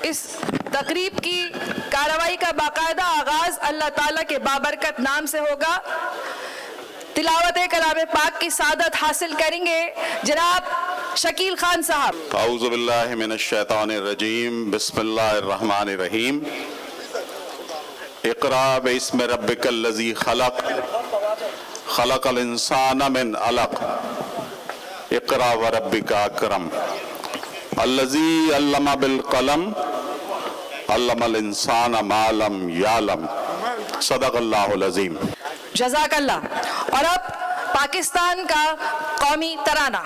اس تقریب کی کارروائی کا باقاعدہ آغاز اللہ تعالیٰ کے بابرکت نام سے ہوگا۔ تلاوت کلام پاک کی سعادت حاصل کریں گے جناب شکیل خان صاحب۔ اعوذ باللہ من الشیطان الرجیم، بسم اللہ الرحمن الرحیم۔ اقرأ باسم ربک الذی خلق، خلق الانسان من علق، اقرأ وربک اکرم، الذی علم بالقلم، علم الانسان ما لم یعلم، صدق اللہ العظیم۔ جزاک اللہ۔ اور اب پاکستان کا قومی ترانہ۔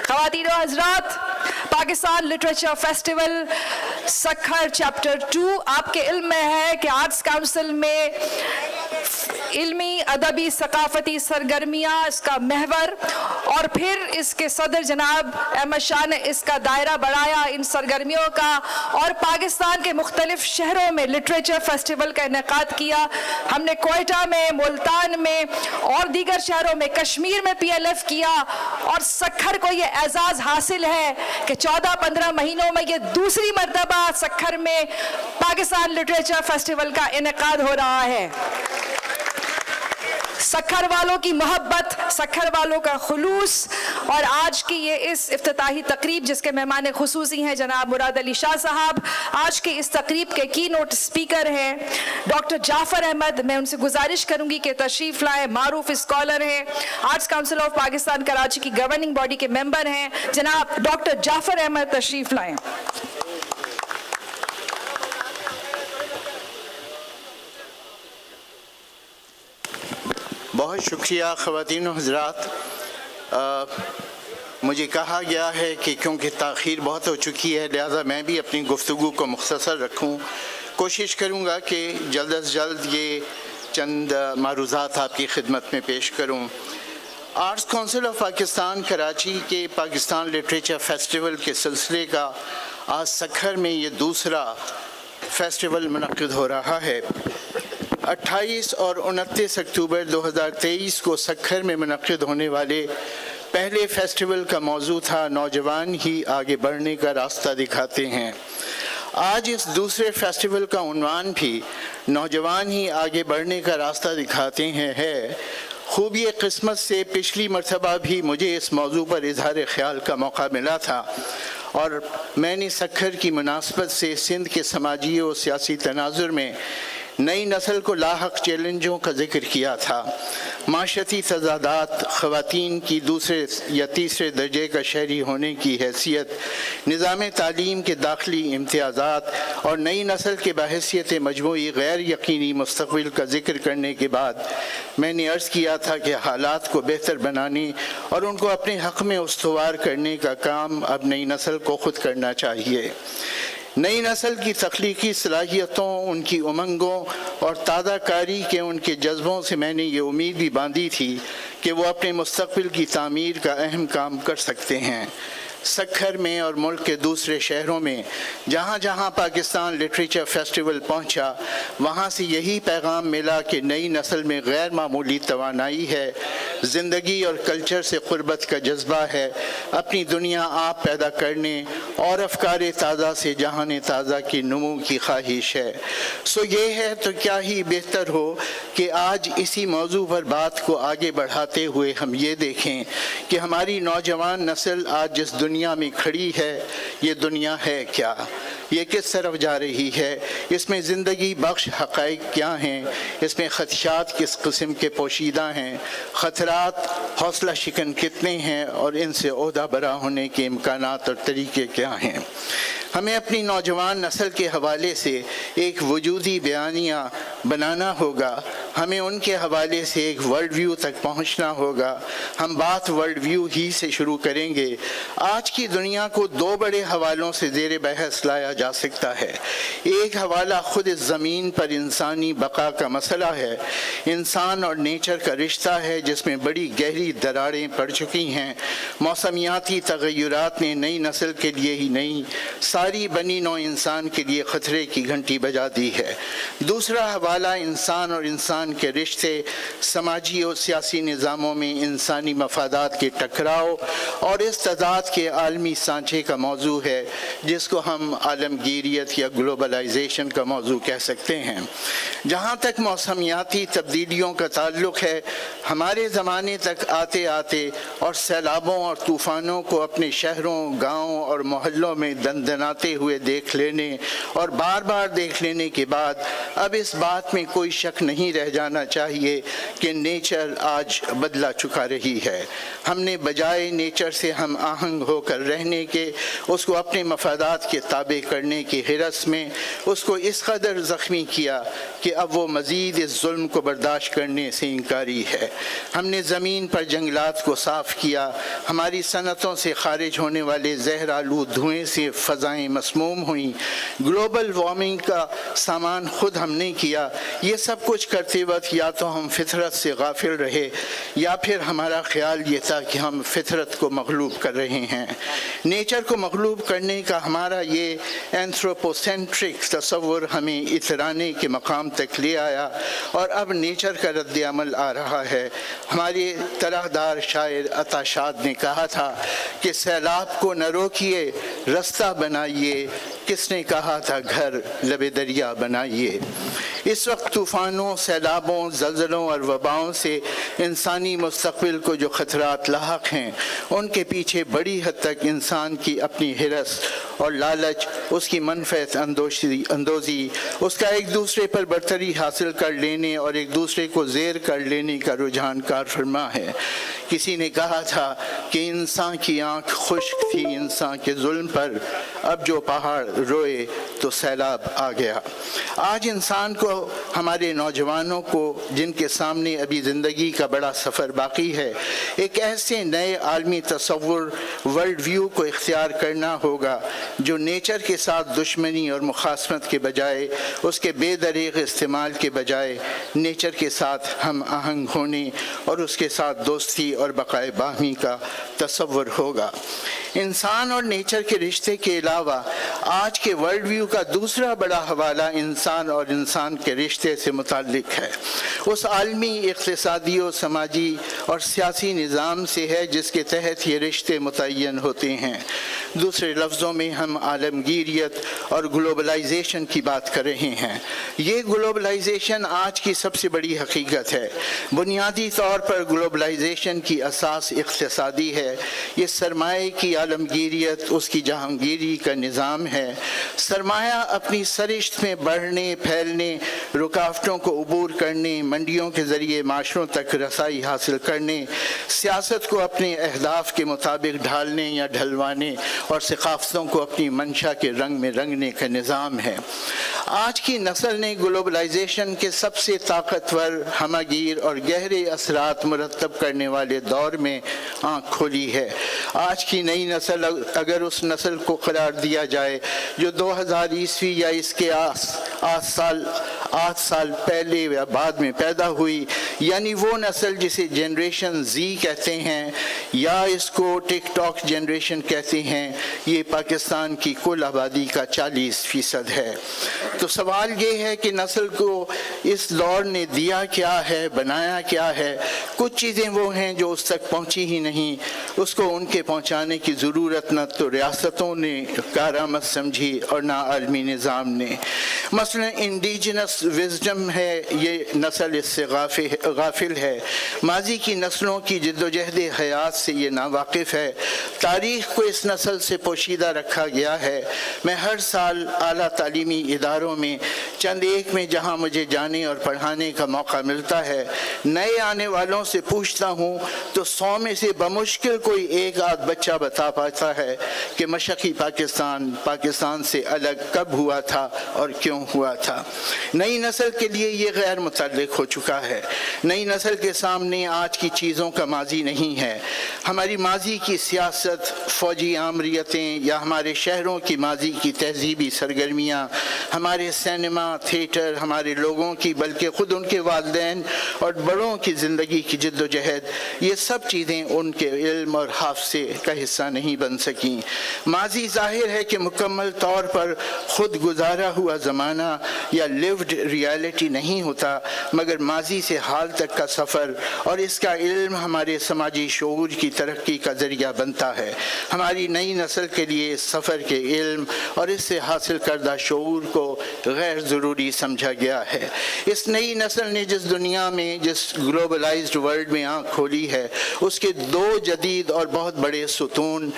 خواتین و حضرات، Pakistan literature festival Sukkur chapter 2 آپ کے علم میں ہے کہ آرٹس کاؤنسل میں علمی ادبی ثقافتی سرگرمیاں اس کا محور، اور پھر اس کے صدر جناب احمد شاہ نے اس کا دائرہ بڑھایا ان سرگرمیوں کا، اور پاکستان کے مختلف شہروں میں لٹریچر فیسٹیول کا انعقاد کیا۔ ہم نے کوئٹہ میں، ملتان میں اور دیگر شہروں میں، کشمیر میں PLF کیا، اور سکھر کو یہ اعزاز حاصل ہے کہ 14-15 مہینوں میں یہ دوسری مرتبہ سکھر میں پاکستان لٹریچر فیسٹیول کا انعقاد ہو رہا ہے۔ سکھر والوں کی محبت، سکھر والوں کا خلوص، اور آج کی یہ اس افتتاحی تقریب جس کے مہمان خصوصی ہیں جناب مراد علی شاہ صاحب، آج کی اس تقریب کے کی نوٹ اسپیکر ہیں ڈاکٹر جعفر احمد۔ میں ان سے گزارش کروں گی کہ تشریف لائیں، معروف اسکالر ہیں، arts council of Pakistan Karachi کی گورننگ باڈی کے ممبر ہیں، جناب ڈاکٹر جعفر احمد تشریف لائیں۔ بہت شکریہ خواتین و حضرات۔ مجھے کہا گیا ہے کہ کیونکہ تاخیر بہت ہو چکی ہے لہذا میں بھی اپنی گفتگو کو مختصر رکھوں۔ کوشش کروں گا کہ جلد از جلد یہ چند معروضات آپ کی خدمت میں پیش کروں۔ Arts council of Pakistan Karachi کے پاکستان لٹریچر فیسٹیول کے سلسلے کا آج سکھر میں یہ دوسرا فیسٹیول منعقد ہو رہا ہے۔ 28 اور 29 اکتوبر 2023 کو سکھر میں منعقد ہونے والے پہلے فیسٹیول کا موضوع تھا نوجوان ہی آگے بڑھنے کا راستہ دکھاتے ہیں۔ آج اس دوسرے فیسٹیول کا عنوان بھی نوجوان ہی آگے بڑھنے کا راستہ دکھاتے ہیں ہے۔ خوبی قسمت سے پچھلی مرتبہ بھی مجھے اس موضوع پر اظہار خیال کا موقع ملا تھا، اور میں نے سکھر کی مناسبت سے سندھ کے سماجی و سیاسی تناظر میں نئی نسل کو لاحق چیلنجوں کا ذکر کیا تھا۔ معاشرتی تضادات، خواتین کی دوسرے یا تیسرے درجے کا شہری ہونے کی حیثیت، نظام تعلیم کے داخلی امتیازات اور نئی نسل کے بحیثیت مجموعی غیر یقینی مستقبل کا ذکر کرنے کے بعد میں نے عرض کیا تھا کہ حالات کو بہتر بنانے اور ان کو اپنے حق میں استوار کرنے کا کام اب نئی نسل کو خود کرنا چاہیے۔ نئی نسل کی تخلیقی صلاحیتوں، ان کی امنگوں اور تازہ کاری کے ان کے جذبوں سے میں نے یہ امید بھی باندھی تھی کہ وہ اپنے مستقبل کی تعمیر کا اہم کام کر سکتے ہیں۔ سکھر میں اور ملک کے دوسرے شہروں میں جہاں جہاں پاکستان لٹریچر فیسٹیول پہنچا وہاں سے یہی پیغام ملا کہ نئی نسل میں غیر معمولی توانائی ہے، زندگی اور کلچر سے قربت کا جذبہ ہے، اپنی دنیا آپ پیدا کرنے اور افکار تازہ سے جہان تازہ کی نمو کی خواہش ہے۔ سو یہ ہے تو کیا ہی بہتر ہو کہ آج اسی موضوع پر بات کو آگے بڑھاتے ہوئے ہم یہ دیکھیں کہ ہماری نوجوان نسل آج جس دنیا میں کھڑی ہے یہ دنیا ہے کیا، یہ کس طرف جا رہی ہے، اس میں زندگی بخش حقائق کیا ہیں، اس میں خدشات کس قسم کے پوشیدہ ہیں، خطرات حوصلہ شکن کتنے ہیں اور ان سے عہدہ برا ہونے کے امکانات اور طریقے کیا ہیں۔ ہمیں اپنی نوجوان نسل کے حوالے سے ایک وجودی بیانیہ بنانا ہوگا، ہمیں ان کے حوالے سے ایک ورلڈ ویو تک پہنچنا ہوگا۔ ہم بات ورلڈ ویو ہی سے شروع کریں گے۔ آج کی دنیا کو دو بڑے حوالوں سے زیر بحث لایا جا سکتا ہے۔ ایک حوالہ خود اس زمین پر انسانی بقا کا مسئلہ ہے، انسان اور نیچر کا رشتہ ہے جس میں بڑی گہری دراڑیں پڑ چکی ہیں۔ موسمیاتی تغیرات نے نئی نسل کے لیے ہی نہیں، ساری بنی نوع انسان کے لیے خطرے کی گھنٹی بجا دی ہے۔ دوسرا حوالہ انسان اور انسان کے رشتے، سماجی اور سیاسی نظاموں میں انسانی مفادات کے ٹکراؤ اور اس تضاد کے عالمی سانچے کا موضوع ہے جس کو ہم عالمگیریت یا گلوبلائزیشن کا موضوع کہہ سکتے ہیں۔ جہاں تک موسمیاتی تبدیلیوں کا تعلق ہے، ہمارے زمانے تک آتے آتے اور سیلابوں اور طوفانوں کو اپنے شہروں، گاؤں اور محلوں میں دندناتے ہوئے دیکھ لینے اور بار بار دیکھ لینے کے بعد اب اس بات میں کوئی شک نہیں رہ جانا چاہیے کہ نیچر آج بدلا چکا رہی ہے۔ ہم نے بجائے نیچر سے ہم آہنگ ہو کر رہنے کے، اس کو اپنے مفادات کے تابع کرنے کی حرص میں اس کو اس قدر زخمی کیا کہ اب وہ مزید اس ظلم کو برداشت کرنے سے انکاری ہے۔ ہم نے زمین پر جنگلات کو صاف کیا، ہماری صنعتوں سے خارج ہونے والے زہر آلود دھوئیں سے فضائیں مسموم ہوئیں، گلوبل وارمنگ کا سامان خود ہم نے کیا۔ یہ سب کچھ کرتے وقت یا تو ہم فطرت سے غافل رہے یا پھر ہمارا خیال یہ تھا کہ ہم فطرت کو مغلوب کر رہے ہیں۔ نیچر کو مغلوب کرنے کا ہمارا یہ اینتھروپوسینٹرک تصور ہمیں اترانے کے مقام تک لے آیا اور اب نیچر کا رد عمل آ رہا ہے۔ ہمارے طرح دار شاعر عطا شاد نے کہا تھا کہ سیلاب کو نہ روکیے رستہ بنائیے، کس نے کہا تھا گھر لب دریا بنائیے۔ اس وقت طوفانوں، سیلابوں، زلزلوں اور وباؤں سے انسانی مستقبل کو جو خطرات لاحق ہیں ان کے پیچھے بڑی حد تک انسان کی اپنی حرص اور لالچ، اس کی منفعت اندوزی، اس کا ایک دوسرے پر برتری حاصل کر لینے اور ایک دوسرے کو زیر کر لینے کا رجحان کار فرما ہے۔ کسی نے کہا تھا کہ انسان کی آنکھ خشک تھی انسان کے ظلم پر، اب جو پہاڑ روئے تو سیلاب آ گیا۔ آج انسان کو، ہمارے نوجوانوں کو جن کے سامنے ابھی زندگی کا بڑا سفر باقی ہے، ایک ایسے نئے عالمی تصور ورلڈ ویو کو اختیار کرنا ہوگا جو نیچر کے ساتھ دشمنی اور مخاصمت کے بجائے، اس کے بے دریغ استعمال کے بجائے نیچر کے ساتھ ہم آہنگ ہونے اور اس کے ساتھ دوستی اور بقائے باہمی کا تصور ہوگا۔ انسان اور نیچر کے رشتے کے علاوہ آج کے ورلڈ ویو کا دوسرا بڑا حوالہ انسان اور انسان کے رشتے سے متعلق ہے، اس عالمی اقتصادی و سماجی اور سیاسی نظام سے ہے جس کے تحت یہ رشتے متعین ہوتے ہیں۔ دوسرے لفظوں میں ہم عالمگیریت اور گلوبلائزیشن کی بات کر رہے ہیں۔ یہ گلوبلائزیشن آج کی سب سے بڑی حقیقت ہے۔ بنیادی طور پر گلوبلائزیشن کی اساس اقتصادی ہے۔ یہ سرمایہ کی عالمگیریت، اس کی جہانگیری کا نظام ہے۔ سرمایہ اپنی سرشت میں بڑھنے، پھیلنے، رکاوٹوں کو عبور کرنے، منڈیوں کے ذریعے معاشروں تک رسائی حاصل کرنے، سیاست کو اپنے اہداف کے مطابق ڈھالنے یا ڈھلوانے اور ثقافتوں کو اپنی منشا کے رنگ میں رنگنے کا نظام ہے۔ آج کی نسل نے گلوبلائزیشن کے سب سے طاقتور، ہمہ گیر اور گہرے اثرات مرتب کرنے والے دور میں آنکھ کھولی ہے۔ آج کی نئی نسل اگر اس نسل کو قرار دیا جائے جو 2000 یا اس کے 8 سال پہلے یا بعد میں پیدا ہوئی، یعنی وہ نسل جسے جنریشن زی کہتے ہیں، یا اس کو ٹک ٹاک جنریشن کہتے ہیں، یہ پاکستان کی کل آبادی کا 40% ہے۔ تو سوال یہ ہے کہ نسل کو اس دور نے دیا کیا ہے، بنایا کیا ہے؟ کچھ چیزیں وہ ہیں جو اس تک پہنچی ہی نہیں، اس کو ان کے پہنچانے کی ضرورت نہ تو ریاستوں نے کارآمد سمجھی اور نہ عالمی نظام نے۔ مثلا انڈیجنس وزڈم ہے، یہ نسل اس سے غافل ہے، ماضی کی نسلوں کی جد و جہد حیات سے یہ ناواقف ہے، تاریخ کو اس نسل سے پوشیدہ رکھا گیا ہے۔ میں ہر سال اعلیٰ تعلیمی اداروں میں چند ایک میں جہاں مجھے جانے اور پڑھانے کا موقع ملتا ہے، نئے آنے والوں سے پوچھتا ہوں تو 100 میں سے بمشکل کوئی ایک آدھ بچہ بتا پاتا ہے کہ مشرقی پاکستان سے الگ کب ہوا تھا اور کیوں ہوا تھا۔ نئی نسل کے لیے یہ غیر متعلق ہو چکا ہے۔ نئی نسل کے سامنے آج کی چیزوں کا ماضی نہیں ہے۔ ہماری ماضی کی سیاست، فوجی آمریتیں یا ہمارے شہروں کی ماضی کی تہذیبی سرگرمیاں، ہمارے سینما، تھیٹر، ہمارے لوگوں کی بلکہ خود ان کے والدین اور بڑوں کی زندگی کی جد و جہد، یہ سب چیزیں ان کے علم اور حافظے کا حصہ نہیں بن سکیں۔ ماضی ظاہر ہے کہ مکمل طور پر خود گزارا ہوا زمانہ یا لیوڈ ریالٹی نہیں ہوتا، مگر ماضی سے حال تک کا سفر اور اس کا علم ہمارے سماجی شعور کی ترقی کا ذریعہ بنتا ہے۔ ہماری نئی نسل کے لیے اس سفر کے علم اور اس سے حاصل کردہ شعور کو غیر ضروری سمجھا گیا ہے۔ اس نئی نسل نے جس دنیا میں، جس گلوبلائزڈ ورلڈ میں آنکھ کھولی ہے، اس کے دو جدید اور بہت بڑے ستون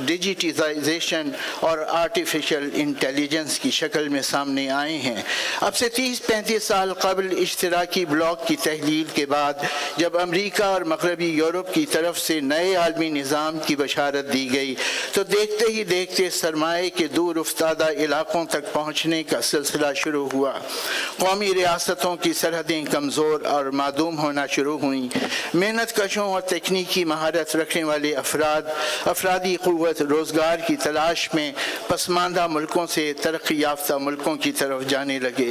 ڈیجیٹائزیشن اور آرٹیفیشل انٹیلیجنس کی شکل میں سامنے آئے ہیں۔ اب سے 30-35 سال قبل اشتراکی بلاک کی تحلیل کے بعد جب امریکہ اور مغربی یورپ کی طرف سے نئے عالمی نظام کی بشارت دی گئی تو دیکھتے ہی دیکھتے سرمایہ کے دور افتادہ علاقوں تک پہنچنے کا سلسلہ شروع ہوا۔ قومی ریاستوں کی سرحدیں کمزور اور معدوم ہونا شروع ہوئیں۔ محنت کشوں اور تکنیکی مہارت رکھنے والے افرادی قوت روزگار کی تلاش میں پسماندہ ملکوں سے ترقی یافتہ ملکوں کی طرف جانے لگے۔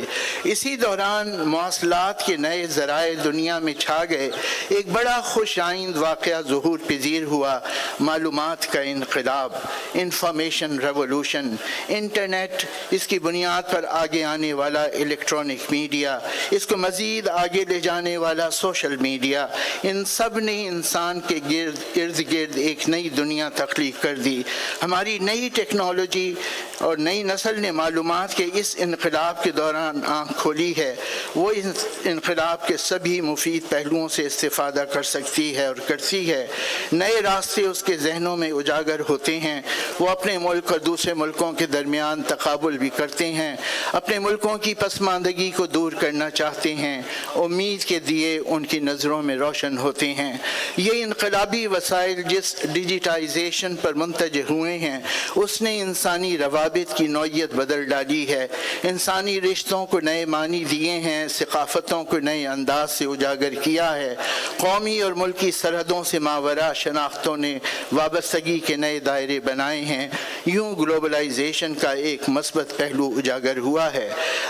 اسی دوران مواصلات کے نئے ذرائع دنیا میں چھا گئے۔ ایک بڑا خوش آئند واقعہ ظہور پذیر ہوا، معلومات کا انقلاب، انفارمیشن ریولوشن۔ انٹرنیٹ، اس کی بنیاد پر آگے آنے والا الیکٹرانک میڈیا، اس کو مزید آگے لے جانے والا سوشل میڈیا، ان سب نے انسان کے ارد گرد ایک نئی دنیا تخلیق کر دی۔ ہماری نئی ٹیکنالوجی اور نئی نسل نے معلومات کے اس انقلاب کے دوران آنکھ کھولی ہے۔ وہ اس انقلاب کے سبھی مفید پہلوؤں سے استفادہ کر سکتی ہے اور کرتی ہے۔ نئے راستے اس کے ذہنوں میں اجاگر ہوتے ہیں۔ وہ اپنے ملک اور دوسرے ملکوں کے درمیان تقابل بھی کرتے ہیں، اپنے ملکوں کی پسماندگی کو دور کرنا چاہتے ہیں۔ امید کے دیے ان کی نظروں میں روشن ہوتے ہیں۔ یہ انقلابی وسائل جس ڈیجیٹائزیشن پر منتج ہوئے ہیں، اس نے انسانی روابط کی نوعیت بدل ڈالی ہے، انسانی رشتوں کو نئے معنی دیے ہیں، ثقافتوں کو نئے انداز سے اجاگر کیا ہے، قومی اور ملکی سرحدوں سے ماورا شناختوں نے وابستگی کے نئے دائرے بنائے ہیں۔ یوں گلوبلائزیشن کا ایک مثبت پہلو اجاگر ہوا ہے۔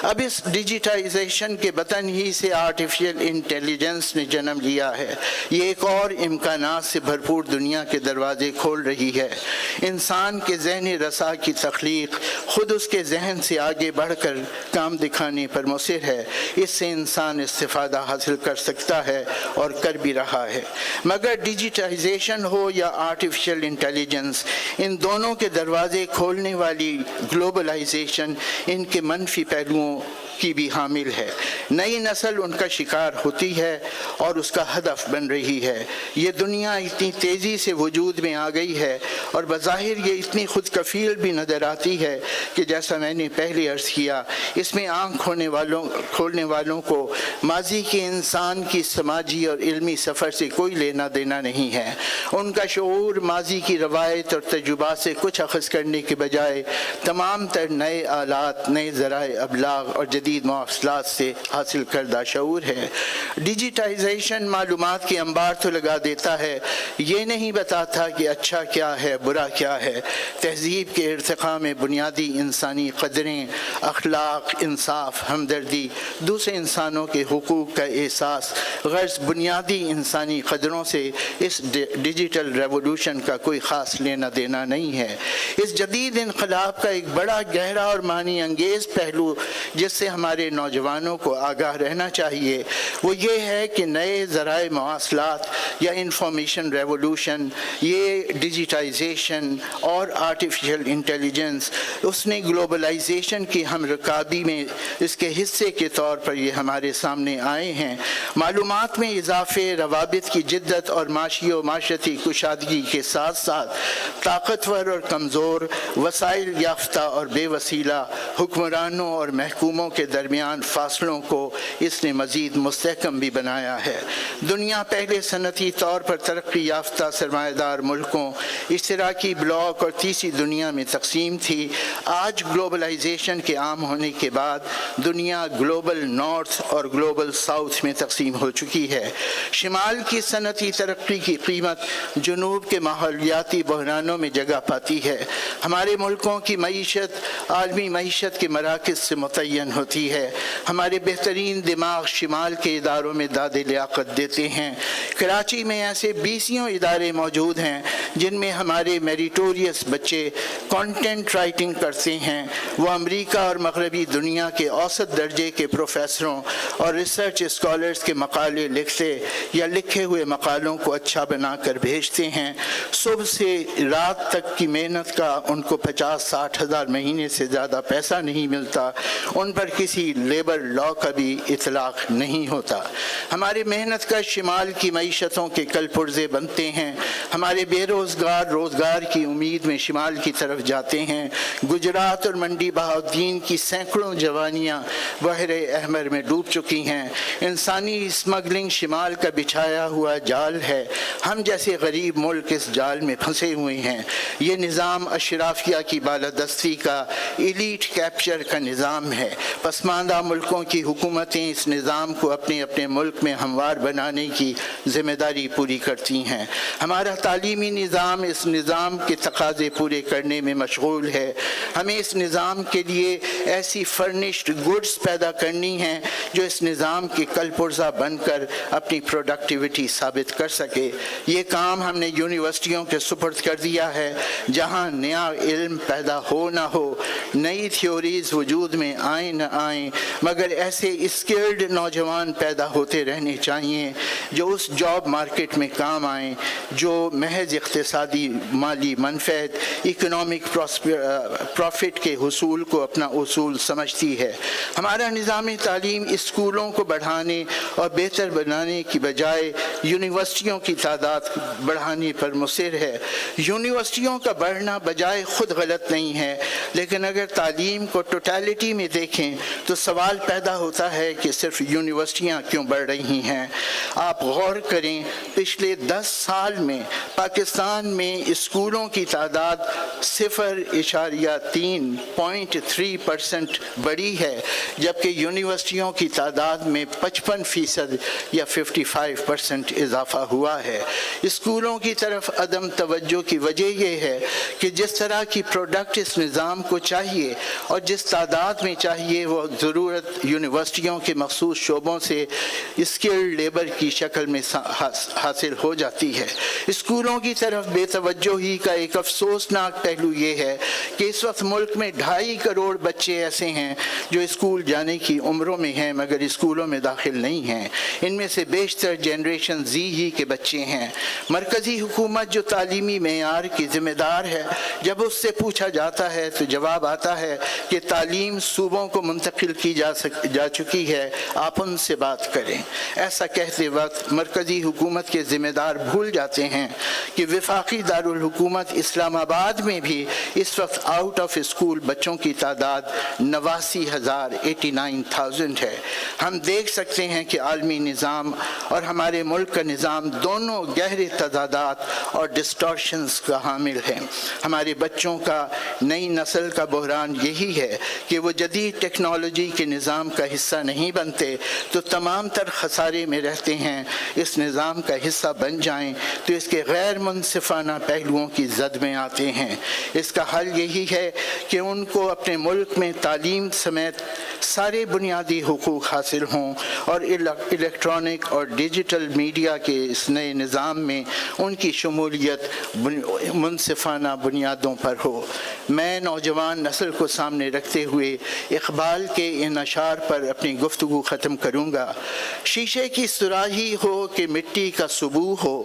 اب اس ڈیجیٹائزیشن کے بطن ہی سے آرٹیفیشل انٹیلیجنس نے جنم لیا ہے۔ یہ ایک اور امکانات سے بھرپور دنیا کے دروازے کھول رہی ہے۔ انسان کے ذہن رسا کی تخلیق خود اس کے ذہن سے آگے بڑھ کر کام دکھانے پر مصر ہے۔ اس سے انسان استفادہ حاصل کر سکتا ہے اور کر بھی رہا ہے۔ مگر ڈیجیٹائزیشن ہو یا آرٹیفیشل انٹیلیجنس، ان دونوں کے دروازے کھولنے والی گلوبلائزیشن ان کے منفی پہلوؤں کی بھی حامل ہے۔ نئی نسل ان کا شکار ہوتی ہے اور اس کا ہدف بن رہی ہے۔ یہ دنیا اتنی تیزی سے وجود میں آ گئی ہے اور بظاہر یہ اتنی خود کفیل بھی نظر آتی ہے کہ جیسا میں نے پہلے عرض کیا، اس میں آنکھ کھولنے والوں کو ماضی کے انسان کی سماجی اور علمی سفر سے کوئی لینا دینا نہیں ہے۔ ان کا شعور ماضی کی روایت اور تجربات سے کچھ اخذ کرنے کے بجائے تمام تر نئے آلات، نئے ذرائع ابلاغ اور جدید جدید مواصلات سے حاصل کردہ شعور ہے۔ ڈیجیٹائزیشن معلومات کے انبار تو لگا دیتا ہے، یہ نہیں بتاتا کہ اچھا کیا ہے برا کیا ہے۔ تہذیب کے ارتقاء میں بنیادی انسانی قدریں، اخلاق، انصاف، ہمدردی، دوسرے انسانوں کے حقوق کا احساس، غرض بنیادی انسانی قدروں سے اس ڈیجیٹل ریولوشن کا کوئی خاص لینا دینا نہیں ہے۔ اس جدید انقلاب کا ایک بڑا گہرا اور معنی انگیز پہلو جس سے ہمارے نوجوانوں کو آگاہ رہنا چاہیے وہ یہ ہے کہ نئے ذرائع مواصلات یا انفارمیشن ریولوشن، یہ ڈیجیٹائزیشن اور آرٹیفیشل انٹیلیجنس، اس نے گلوبلائزیشن کی ہم رکابی میں اس کے حصے کے طور پر یہ ہمارے سامنے آئے ہیں۔ معلومات میں اضافے، روابط کی جدت اور معاشی و معاشرتی کشادگی کے ساتھ ساتھ طاقتور اور کمزور، وسائل یافتہ اور بے وسیلہ حکمرانوں اور محکوموں کے درمیان فاصلوں کو اس نے مزید مستحکم بھی بنایا ہے۔ دنیا پہلے صنعتی طور پر ترقی یافتہ سرمایہ دار ملکوں، اشتراکی بلاک اور تیسری دنیا میں تقسیم تھی۔ آج گلوبلائزیشن کے عام ہونے کے بعد دنیا گلوبل نارتھ اور گلوبل ساؤتھ میں تقسیم ہو چکی ہے۔ شمال کی صنعتی ترقی کی قیمت جنوب کے ماحولیاتی بحرانوں میں جگہ پاتی ہے۔ ہمارے ملکوں کی معیشت عالمی معیشت کے مراکز سے متعین ہوتی ہے۔ ہمارے بہترین دماغ شمال کے اداروں میں داد لیاقت دیتے ہیں۔ کراچی میں ایسے 20 ادارے موجود ہیں جن میں ہمارے میریٹوریس بچے کانٹینٹ رائٹنگ کرتے ہیں۔ وہ امریکہ اور مغربی دنیا کے اوسط درجے کے پروفیسروں اور ریسرچ اسکالرز کے مقالے لکھتے یا لکھے ہوئے مقالوں کو اچھا بنا کر بھیجتے ہیں۔ صبح سے رات تک کی محنت کا ان کو 50-60 ہزار مہینے سے زیادہ پیسہ نہیں ملتا، ان پر کسی لیبر لا کا بھی اطلاق نہیں ہوتا۔ ہمارے محنت کا شمال کی معیشتوں کے کل پرزے بنتے ہیں۔ ہمارے بے روزگار روزگار کی امید میں شمال کی طرف جاتے ہیں۔ گجرات اور منڈی بہاؤالدین کی سینکڑوں جوانیاں بحر احمر میں ڈوب چکی ہیں۔ انسانی اسمگلنگ شمال کا بچھایا ہوا جال ہے۔ ہم جیسے غریب ملک اس جال میں پھنسے ہوئے ہیں۔ یہ نظام اشرافیہ کی بالادستی کا ایلیٹ کیپچر کا نظام ہے۔ پسماندہ ملکوں کی حکومتیں اس نظام کو اپنے اپنے ملک میں ہموار بنانے کی ذمہ داری پوری کرتی ہیں۔ ہمارا تعلیمی نظام اس نظام کے تقاضے پورے کرنے میں مشغول ہے۔ ہمیں اس نظام کے لیے ایسی فرنشڈ گڈز پیدا کرنی ہیں جو اس نظام کے کل پرزہ بن کر اپنی پروڈکٹیوٹی ثابت کر سکے۔ یہ کام ہم نے یونیورسٹیوں کے سپرد کر دیا ہے۔ جہاں نیا علم پیدا ہو نہ ہو، نئی تھیوریز وجود میں آئیں نہ آئیں، مگر ایسے اسکلڈ نوجوان پیدا ہوتے رہنے چاہیے جو اس جاب مارکیٹ میں کام آئیں جو محض اقتصادی مالی منفعت اکنامک پروفٹ کے حصول کو اپنا اصول سمجھتی ہے۔ ہمارا نظام تعلیم اسکولوں کو بڑھانے اور بہتر بنانے کی بجائے یونیورسٹیوں کی تعداد بڑھانے پر مصر ہے۔ یونیورسٹیوں کا بڑھنا بجائے خود غلط نہیں ہے، لیکن اگر تعلیم کو ٹوٹیلٹی میں دیکھیں تو سوال پیدا ہوتا ہے کہ صرف یونیورسٹیاں کیوں بڑھ رہی ہیں۔ آپ غور کریں، پچھلے 10 سال میں پاکستان میں اسکولوں کی تعداد 0.3% بڑھی ہے، جبکہ یونیورسٹیوں کی تعداد میں 55% یا 55% اضافہ ہوا ہے۔ اسکولوں کی طرف عدم توجہ کی وجہ یہ ہے کہ جس طرح کی پروڈکٹ اس نظام کو چاہیے اور جس تعداد میں چاہیے وہ ضرورت یونیورسٹیوں کے مخصوص شعبوں سے اسکلڈ لیبر کی شکل میں حاصل ہو جاتی ہے۔ اسکولوں کی طرف بے توجہی کا ایک افسوسناک پہلو یہ ہے کہ اس وقت ملک میں 2.5 کروڑ بچے ایسے ہیں جو اسکول جانے کی عمروں میں ہیں مگر اسکولوں میں داخل نہیں ہیں۔ ان میں سے بیشتر جنریشن زی ہی کے بچے ہیں۔ مرکزی حکومت جو تعلیمی معیار کی ذمہ دار ہے، جب اس سے پوچھا جاتا ہے تو جواب آتا ہے کہ تعلیم صوبوں کو منتقل کی جا چکی ہے، آپ ان سے بات کریں۔ ایسا کہتے وقت مرکزی حکومت کے ذمہ دار بھول جاتے ہیں کہ وفاقی دارالحکومت اسلام آباد میں بھی اس وقت آؤٹ آف اسکول بچوں کی تعداد 89,000 ہے۔ ہم دیکھ سکتے ہیں کہ عالمی نظام اور ہمارے ملک का निज़ाम दोनों गहरे तज़ादात और डिस्टॉर्शंस का हामिल है। हमारे बच्चों का नई नस्ल का बहरान यही है कि वो जदीद टेक्नोलॉजी के निज़ाम का हिस्सा नहीं बनते तो तमाम तर खसारे में रहते हैं। इस निज़ाम का हिस्सा बन जाएं तो इसके गैर मुनसिफाना पहलुओं की जद में आते हैं। इसका हल यही है कि उनको अपने मुल्क में तालीम समेत सारे बुनियादी हुकूक हासिल हों और इलेक्ट्रॉनिक और डिजिटल मीडिया के इस नए निज़ाम में उनकी शमूलियत मुनसिफाना बुनियादों पर हो। मैं नौजवान नस्ल को सामने रखते हुए इक़बाल के इन अशार पर अपनी गुफ्तगू ख़त्म करूँगा। शीशे की सुराही हो कि मिट्टी का सुबू हो,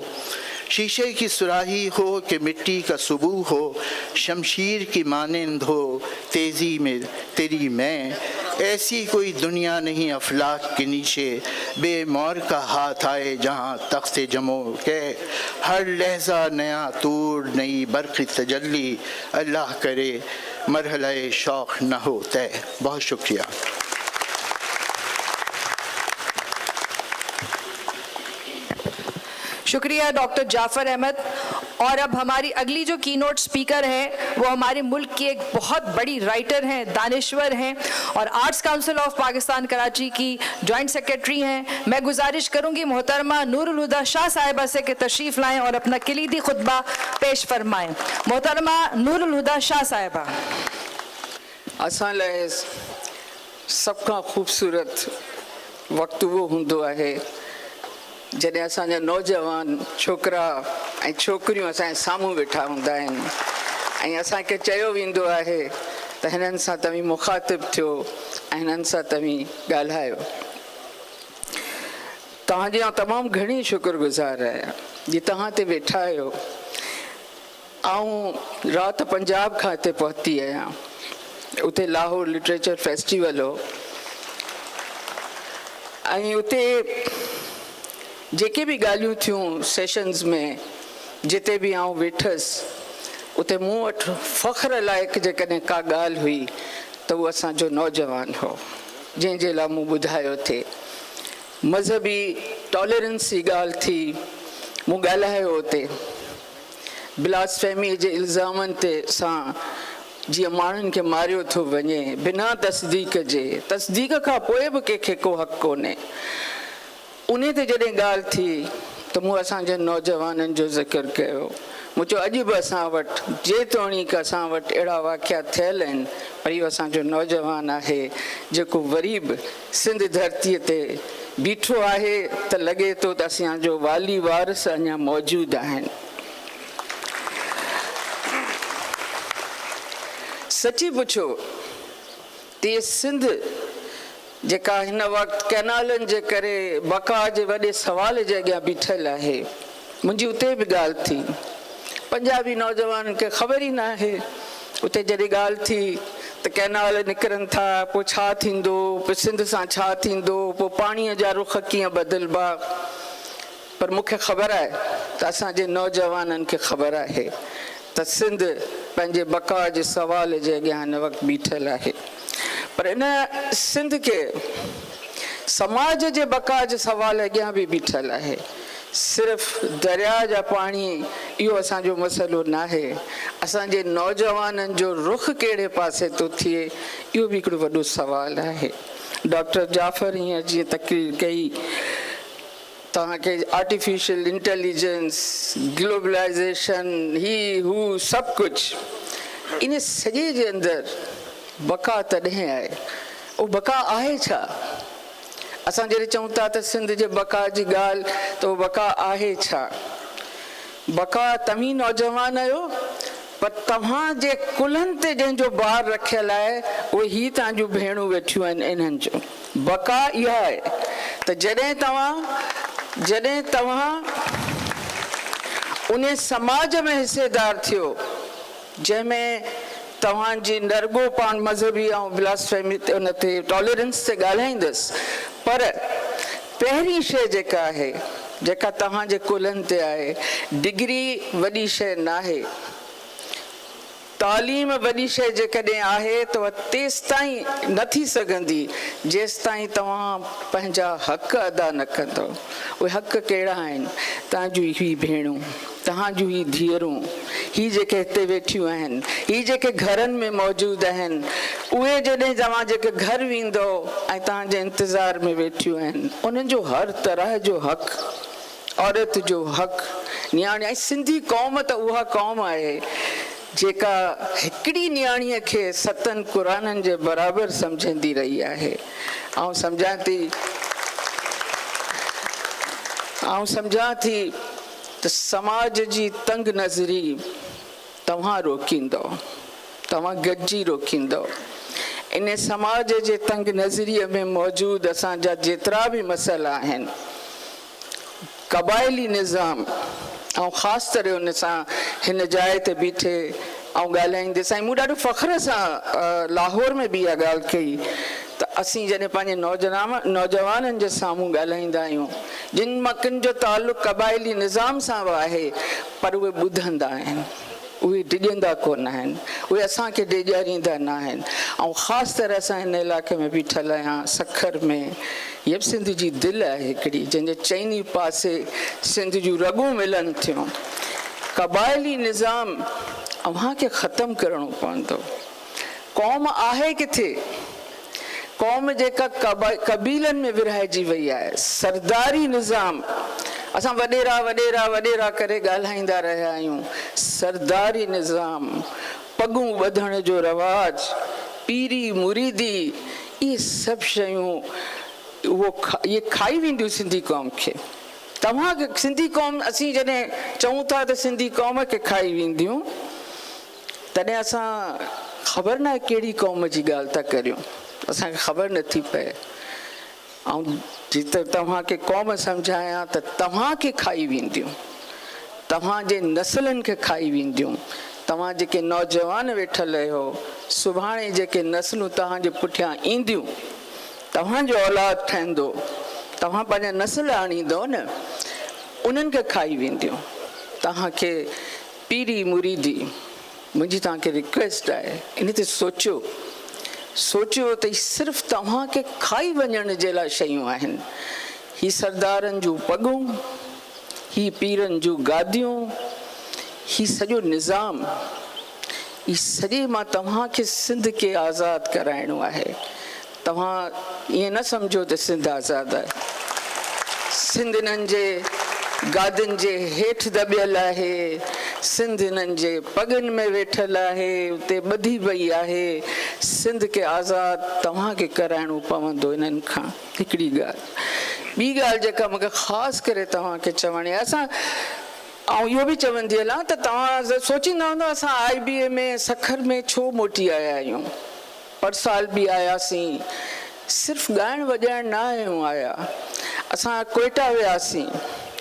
शीशे की सुराही हो कि मिट्टी का सुबू हो, शमशीर की मानिंद हो तेज़ी में तेरी मैं, ऐसी कोई दुनिया नहीं अफलाक के नीचे, बेमौर का हाथ आए जहाँ तख्ते जमो के, हर लहजा नया तूर नई बरक़ तजल्ली, अल्लाह करे मरहले शौक़ न हो तय। बहुत शुक्रिया। शुक्रिया डॉक्टर जाफ़र अहमद। और अब हमारी अगली जो कीनोट स्पीकर हैं वो हमारे मुल्क की एक बहुत बड़ी राइटर हैं, दानिश्वर हैं और arts council of Pakistan Karachi की जॉइंट सेक्रेटरी हैं। मैं गुजारिश करूंगी मोहतरमा नूरुल हुदा शाह साहिबा से कि तशरीफ़ लाएं और अपना कलीदी खुतबा पेश फरमाएं। मोहतरमा नूरुल हुदा शाह साहिबा। असां लाइ सभ खां ख़ूबसूरत वक़्तु उहो हूंदो आहे जॾहिं असांजा नौजवान छोकिरा ऐं छोकिरियूं असांजे साम्हूं वेठा हूंदा आहिनि ऐं असांखे चयो वेंदो आहे त हिननि सां तव्हीं मुखातिब थियो ऐं हिननि सां तव्हीं ॻाल्हायो। तव्हांजी आउं तमामु घणी शुक्रगुज़ार आहियां जी तव्हां हिते वेठा आहियो। आउं राति पंजाब खां हिते पहुती आहियां, उते लाहौर लिटरेचर फेस्टिवल हो ऐं उते जेके भी ॻाल्हियूं थियूं सेशन्स में, जिते भी आउं वेठसि उते मूं वटि फ़ख्र लाइक़ु जेकॾहिं का ॻाल्हि हुई त उहो असांजो नौजवान हो जंहिंजे लाइ मूं ॿुधायो थिए। मज़हबी टॉलरेंस जी ॻाल्हि थी, मूं ॻाल्हायो उते ब्लास्फेमी जे इल्ज़ामनि ते सां जीअं माण्हुनि खे मारियो थो वञे बिना तस्दीक जे, तस्दीक खां पोइ बि कंहिंखे को हक़ कोन्हे। उन ते जॾहिं ॻाल्हि थी त मूं असांजे नौजवाननि जो ज़िक्र कयो। मूं चयो अॼु बि असां वटि जेतोणीक असां वटि अहिड़ा वाक़िया थियल आहिनि पर इहो असांजो नौजवान आहे जेको वरी बि सिंध धरतीअ ते बीठो आहे त लॻे थो त असांजो वाली वारिस अञा मौजूदु आहिनि। सची पुछो त इहे सिंध जेका हिन वक़्तु कैनालनि जे करे बका जे वॾे सवाल जे अॻियां बीठल आहे। मुंहिंजी उते बि ॻाल्हि थी, पंजाबी नौजवाननि खे ख़बर ई न आहे। उते जॾहिं ॻाल्हि थी त कैनाल निकिरनि था, पोइ छा थींदो, पोइ सिंध सां छा थींदो, पोइ पाणीअ जा रुख कीअं बदिलबा। पर मूंखे ख़बर आहे त असांजे नौजवाननि खे ख़बर आहे त सिंध पंहिंजे बका जे सवाल जे अॻियां हिन वक़्तु बीठल आहे। पर इन सिंध के समाज जे बका जे सवाल अॻियां बि बीठल आहे। सिर्फ़ दरिया जा पाणी इहो असांजो मसइलो न आहे, असांजे नौजवाननि जो रुख कहिड़े पासे थो थिए इहो बि हिकिड़ो वॾो सवाल आहे। डॉक्टर जाफ़र हीअं जीअं तक़रीर कई, तव्हांखे आर्टिफिशियल इंटेलिजेंस, ग्लोबलाइज़ेशन, ही हू सभु कुझु इन सॼे जे अंदरि बका तॾहिं आहे। उहो बका आहे छा? असां जॾहिं चऊं था त सिंध जे बका जी ॻाल्हि त उहो बका आहे छा? बका तव्हीं नौजवान आहियो पर तव्हांजे कुलनि ते जंहिंजो ॿार रखियल आहे उहे ही तव्हांजूं भेणूं वेठियूं आहिनि। इन्हनि जो बका इहा आहे त जॾहिं तव्हां उन समाज में हिसेदार थियो जंहिंमें तव्हांजी नरगो पाण मज़हबी ऐं ब्लास्फेमी ते उन ते टॉलरेंस ते ॻाल्हाईंदसि, पर पहिरीं शइ जेका आहे जेका तव्हांजे कुलनि ते आहे, डिग्री वॾी शइ न आहे। तालीम वॾी शइ जेकॾहिं आहे त उहा तेसि ताईं न थी सघंदी जेसि ताईं तव्हां पंहिंजा हक़ अदा न कंदव। उहे हक़ कहिड़ा आहिनि? तव्हांजूं ही भेणूं, तव्हांजूं ही धीअरूं, ही जेके हिते वेठियूं आहिनि, ही जेके घरनि में मौजूदु आहिनि, उहे जॾहिं तव्हां जेके घर वेंदो ऐं तव्हांजे इंतज़ार में वेठियूं आहिनि, उन्हनि जो हर तरह जो हक़, औरत जो हक़, नियाणी। ऐं सिंधी क़ौम त उहा क़ौम आहे जेका हिकिड़ी नियाणीअ खे 7 क़ुराननि जे बराबरि सम्झंदी रही आहे। ऐं सम्झां थी त समाज जी तंग नज़री तव्हां रोकींदो, तव्हां गॾिजी रोकींदो। इन समाज जे तंग नज़रीअ में मौजूदु असांजा जेतिरा बि मसइला आहिनि, क़बाइली निज़ाम, ऐं ख़ासि करे उन सां हिन जाइ ते बीठे ऐं ॻाल्हाईंदे साईं मूं ॾाढो फ़ख्र सां लाहौर में बि इहा ॻाल्हि कई त असीं जॾहिं पंहिंजे नौजवाननि जे साम्हूं ॻाल्हाईंदा आहियूं जिन मकिन जो तालुक़ु क़बाइली निज़ाम सां बि आहे, पर उहे ॿुधंदा आहिनि, उहे डिॼंदा कोन आहिनि, उहे असांखे ॾेॼारींदा न आहिनि। ऐं ख़ासि तरह असां हिन इलाइक़े में बीठल आहियां सखर में, हीअ बि सिंध जी दिलि आहे हिकिड़ी, जंहिंजे चइनी पासे सिंध जूं रॻूं मिलनि थियूं। क़बाइली निज़ाम अव्हांखे ख़तमु करिणो पवंदो। क़ौम आहे किथे? क़ौम जेका कबीलनि में विरहाइजी वई आहे। सरदारी निज़ाम असां वॾेरा वॾेरा वॾेरा करे ॻाल्हाईंदा रहिया आहियूं। सरदारी निज़ाम, पगूं ॿधण जो रवाज, पीरी मुरीदी, इहे सभु शयूं इहे खाई वेंदियूं सिंधी क़ौम खे। तव्हांखे सिंधी क़ौम, असीं जॾहिं चऊं था त सिंधी क़ौम खे खाई वेंदियूं, तॾहिं असां ख़बर न आहे कहिड़ी क़ौम जी ॻाल्हि था करियूं, असांखे ख़बर नथी पए। ऐं जेतिरो तव्हांखे क़ौम सम्झायां त तव्हांखे खाई वेंदियूं, तव्हांजे नसलनि खे खाई वेंदियूं। तव्हां जेके नौजवान वेठल आहियो, सुभाणे जेके नसलूं तव्हांजे पुठियां ईंदियूं, तव्हांजो औलाद ठहंदो, तव्हां पंहिंजा नसल आणींदो न, उन्हनि खे खाई वेंदियूं। तव्हांखे पीरी मुरीदी, मुंहिंजी तव्हांखे रिक्वेस्ट आहे, इन ते सोचियो त सिर्फ़ु तव्हांखे खाई वञण जे लाइ शयूं आहिनि। ही सरदारनि जूं पगूं, ही पीरनि जूं गादियूं, ही सॼो निज़ाम, ही सॼे मां तव्हांखे सिंध खे आज़ादु कराइणो आहे। तव्हां ईअं न सम्झो त सिंध आज़ादु आहे। सिंध इन्हनि जे गादियुनि जे हेठि दॿियल आहे, सिंध इन्हनि जे पगनि में वेठल आहे, उते ॿधी वई आहे। सिंध खे आज़ादु तव्हांखे कराइणो पवंदो इन्हनि खां। हिकिड़ी ॻाल्हि, ॿी ॻाल्हि जेका मूंखे ख़ासि करे तव्हांखे चवणी आहे, असां ऐं इहो बि चवंदी हलां त तव्हां सोचींदा हूंदा असां IBA में सखर में छो मोटी आया आहियूं, पर साल बि आयासीं। सिर्फ़ु ॻाइणु वॼाइण न आहियूं आया, असां कोयटा वियासीं।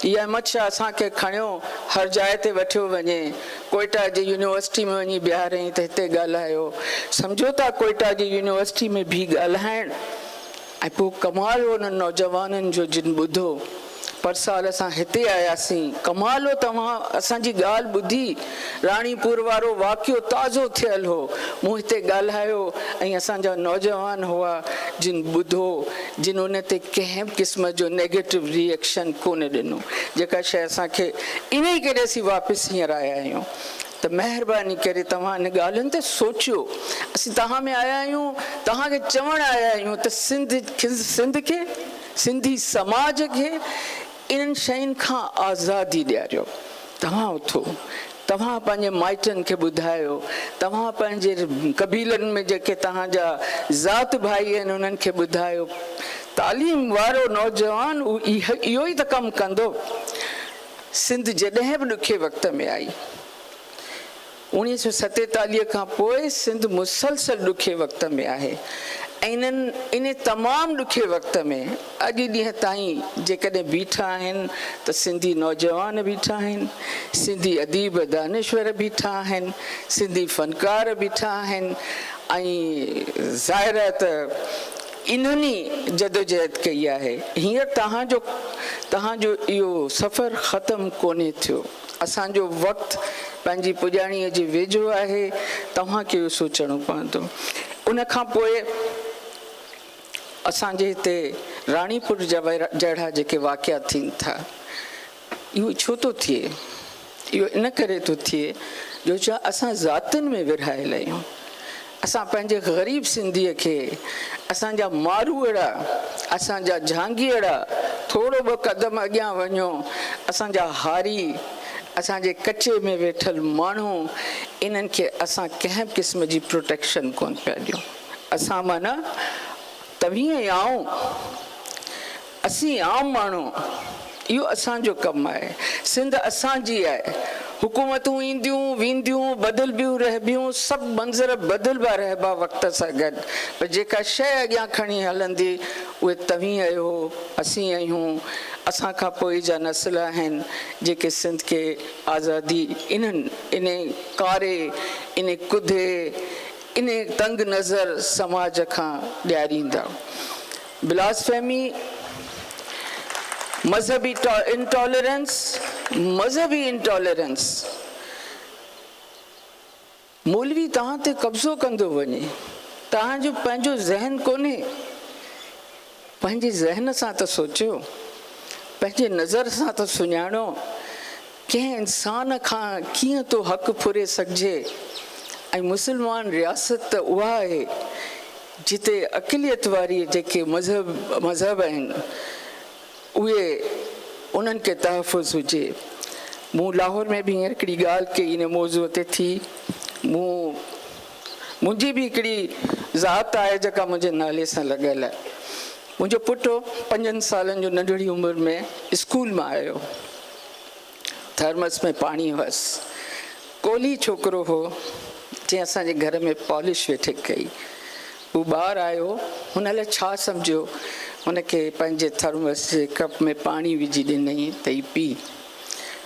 इहा मछ असांखे खणियो हर जाइ ते वठियो वञे, कोयटा जी यूनिवर्सिटी में वञी बीहारियईं त हिते ॻाल्हायो। सम्झो था कोयटा जी यूनिवर्सिटी में बि ॻाल्हाइण, ऐं पोइ कमाल हो उन्हनि नौजवाननि जो जिन ॿुधो। पर साल असां हिते आयासीं, कमाल हो तव्हां असांजी ॻाल्हि ॿुधी। राणीपुर वारो वाक़ियो ताज़ो थियल हो, मूं हिते ॻाल्हायो ऐं असांजा नौजवान हुआ जिन ॿुधो, जिन उन ते कंहिं बि क़िस्म जो नेगेटिव रिएक्शन कोन ॾिनो। जेका शइ असांखे इन ई करे असीं वापसि हींअर आया आहियूं। त महिरबानी करे तव्हां इन ॻाल्हियुनि ते सोचियो। असीं तव्हां में आया आहियूं, तव्हांखे चवणु आया आहियूं त सिंध खे, सिंधी समाज खे इन्हनि शयुनि खां आज़ादी ॾियारियो। तव्हां उथो, तव्हां पंहिंजे माइटनि खे ॿुधायो, तव्हां पंहिंजे कबीलनि में जेके तव्हांजा ज़ात भाई आहिनि उन्हनि खे ॿुधायो। तालीम वारो नौजवान इहो ई त कमु कंदो। सिंध जॾहिं बि ॾुखे वक़्त में आई, 1947 खां पोइ सिंध मुसलसल ॾुखे वक़्त में आहे। ऐं इन तमामु ॾुखे वक़्त में अॼु ॾींहं ताईं जेकॾहिं बीठा आहिनि त सिंधी नौजवान बीठा आहिनि, सिंधी अदीब दानिश्वर बीठा आहिनि, सिंधी फ़नकार बीठा आहिनि। ऐं ज़ाहिर त इन्हनि जदोजहद कई आहे। हींअर तव्हांजो इहो सफ़र ख़तमु कोन्हे थियो। असांजो वक़्तु पंहिंजी पुॼाणीअ जे वेझो आहे। तव्हांखे इहो सोचणो पवंदो। उन खां पोइ असांजे हिते राणीपुर जहिड़ा जेके वाक़िया थियनि था, इहो छो थो थिए? इहो इन करे थो थिए जो छा असां ज़ातियुनि में विरहायल आहियूं। असां पंहिंजे ग़रीब सिंधीअ खे असांजा मारूअड़ा, असांजा झांगीअड़ा, थोरो ॿ क़दम अॻियां वञो, असांजा हारी, असांजे कचे में वेठल माण्हू, इन्हनि खे असां कंहिं क़िस्म जी प्रोटेक्शन कोन पिया ॾियूं। असां माना तव्हीं आऊं, असीं आम माण्हू, इहो असांजो कमु आहे। सिंध असांजी आहे। हुकूमतूं ईंदियूं वेंदियूं, बदिलबियूं रहबियूं, सभु मंज़र बदिलबा रहबा वक़्त सां गॾु, पर जेका शइ अॻियां खणी हलंदी उहे तव्हीं आहियो, असीं आहियूं। असां खां पोइ जा नस्ल आहिनि जेके सिंध खे आज़ादी इन कारे, इन कुधे, इन तंग नज़र समाज खां ॾियारींदा। ब्लासफेमी, मज़हबी इंटॉलरेंस, मौलवी तव्हां ते कब्ज़ो कंदो वञे, तव्हांजो पंहिंजो ज़हन कोन्हे। पंहिंजे ज़हन सां त सोचियो, पंहिंजे नज़र सां त सुञाणो, कंहिं इंसान खां कीअं थो हक़ फुरे सघिजे। ऐं मुस्लमान रियासत त उहा आहे जिते अक़लियत वारी जेके मज़हब आहिनि उहे उन्हनि खे तहफ़ुज़ हुजे। मूं लाहौर में बि हींअर हिकिड़ी ॻाल्हि कई इन मौज़ूअ ते थी। मुंहिंजी बि हिकिड़ी ज़ात आहे जेका मुंहिंजे नाले सां लॻियल आहे। मुंहिंजो पुटु 5 सालनि जो नंढड़ी उमिरि में स्कूल मां आयो, थर्मस में पाणी हुअसि। कोली छोकिरो हो जंहिं असांजे घर में पॉलिश वेठे कई। हू ॿारु आयो, हुन लाइ छा सम्झो, हुनखे पंहिंजे थर्मस जे कप में पाणी विझी ॾिनई त ही पी।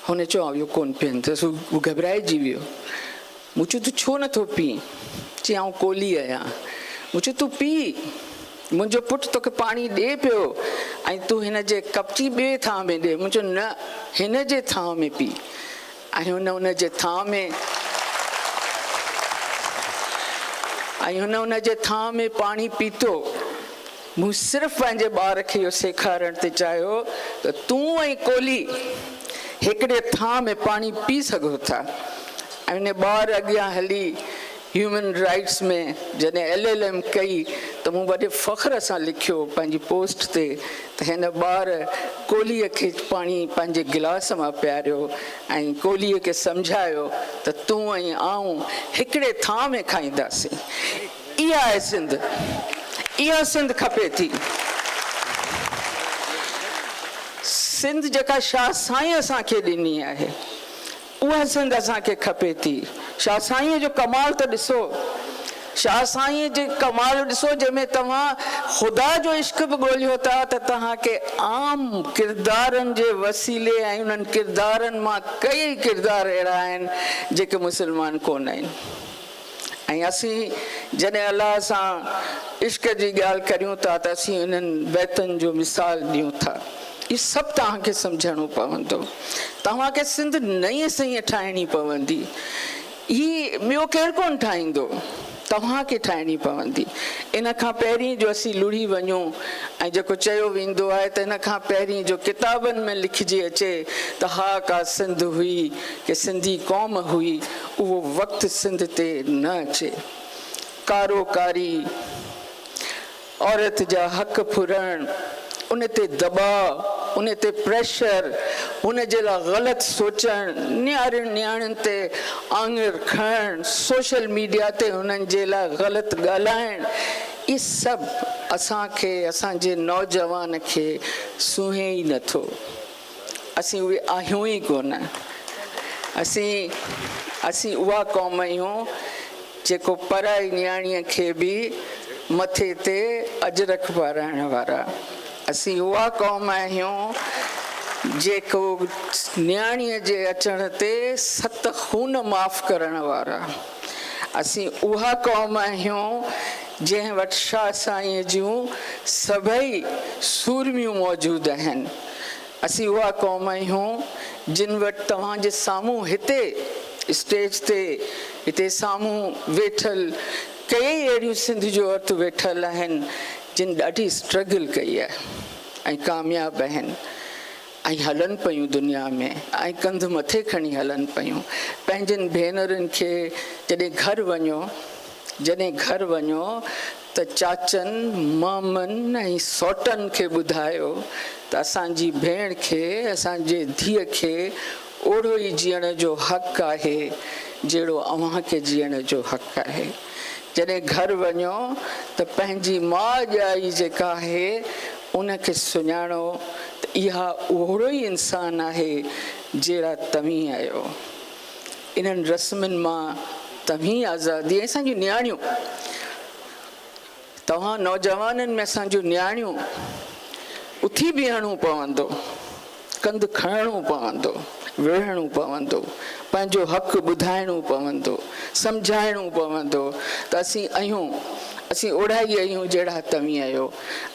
हुन चयो इहो कोन पीअंदसि। हू घबराइजी वियो। मूं चयो तूं छो नथो पी? चई आउं कोली आहियां। मूं चयो तूं पी, मुंहिंजो पुटु तोखे पाणी ॾिए पियो ऐं तूं हिन जे कपची ॿिए थां में ॾे। मूं चयो न, हिन जे थां में पी। ऐं हुन जे थां में पाणी पीतो। मूं सिर्फ़ु पंहिंजे ॿार खे इहो सेखारण ते चाहियो त तूं ऐं कोली हिकिड़े थां में पाणी पी सघो था। ऐं हुन ॿार अॻियां हली ह्यूमन राइट्स में जॾहिं LLM कई त मूं वॾे फ़ख्र सां लिखियो पंहिंजी पोस्ट ते त हिन ॿार कोलीअ खे पाणी पंहिंजे गिलास मां पियारियो ऐं कोलीअ खे सम्झायो त तूं ऐं आऊं हिकिड़े थां में खाईंदासीं। इहा आहे सिंध, इहा सिंध खपे थी। सिंध जेका शाह साईं असांखे ॾिनी आहे उहा सिंध असांखे खपे थी। शाह साईं जो कमाल त ॾिसो, शाह साईं जे कमाल ॾिसो जंहिंमें तव्हां ख़ुदा जो इश्क बि ॻोल्हियो था त तव्हांखे आम किरदारनि जे वसीले ऐं उन्हनि किरदारनि मां कई किरदार अहिड़ा आहिनि जेके मुस्लमान कोन आहिनि। ऐं असीं जॾहिं अलाह सां इश्क जी ॻाल्हि करियूं था त असीं उन्हनि बैतनि जो मिसाल ॾियूं था। इहो सभु तव्हांखे सम्झणो पवंदो। तव्हांखे सिंध नई सही ठाहिणी पवंदी। ही ॿियो केरु कोन ठाहींदो, तव्हांखे ठाहिणी पवंदी। इन खां पहिरीं जो असीं लुड़ी वञूं ऐं जेको चयो वेंदो आहे त इन खां पहिरीं जो किताबनि में लिखिजी अचे त हा का सिंध हुई, की सिंधी क़ौम हुई, उहो वक़्तु सिंध ते न अचे। कारोकारी, औरत जा हक़ फुरण, उन ते दबाव, उन ते प्रेशर, उन जे लाइ ग़लति सोचणु, नियाणियुनि ते आङिर खणणु, सोशल मीडिया ते उन्हनि जे लाइ ग़लति ॻाल्हाइणु, इहे सभु असांखे, असांजे नौजवान खे सूंहे ई नथो। असीं उहे आहियूं ई कोन। असीं उहा क़ौम आहियूं जेको पराई नियाणीअ खे बि मथे ते अजरक पाराइण वारा। असीं उहा क़ौम आहियूं जेको नियाणीअ जे अचण ते 7 खून माफ़ करण वारा। असीं उहा क़ौम आहियूं जंहिं वटि शाह साईं जूं सभई सूरमियूं मौजूदु आहिनि। असीं उहा क़ौम आहियूं जिन वटि तव्हांजे साम्हूं हिते स्टेज ते हिते साम्हूं वेठल कई अहिड़ियूं सिंध जो औरतूं वेठल आहिनि जिन ॾाढी स्ट्रगल कई आहे ऐं कामयाबु आहिनि ऐं हलनि पियूं दुनिया में ऐं कंध मथे खणी हलनि पियूं। पंहिंजनि भेनरुनि खे जॾहिं घर वञो त चाचनि मामनि ऐं सौटनि खे ॿुधायो त असांजी भेण खे असांजे धीअ खे ओड़ो ई जीअण जो हक़ु आहे जहिड़ो अव्हांखे जीअण जो हक़ु आहे। जॾहिं घर वञो त पंहिंजी माउ ॼाई जेका आहे उनखे सुञाणो त इहा ओड़ो ई इंसानु आहे जहिड़ा तव्हीं आहियो। इन्हनि रस्मनि मां तव्हीं आज़ादी असांजूं नियाणियूं, तव्हां नौजवाननि में असांजूं नियाणियूं उथी बीहणो पवंदो, कंधु खणणो पवंदो, विढ़णो पवंदो, पंहिंजो हक़ु ॿुधाइणो पवंदो, सम्झाइणो पवंदो त असीं ओढ़ाई आहियूं जहिड़ा तव्हीं आहियो।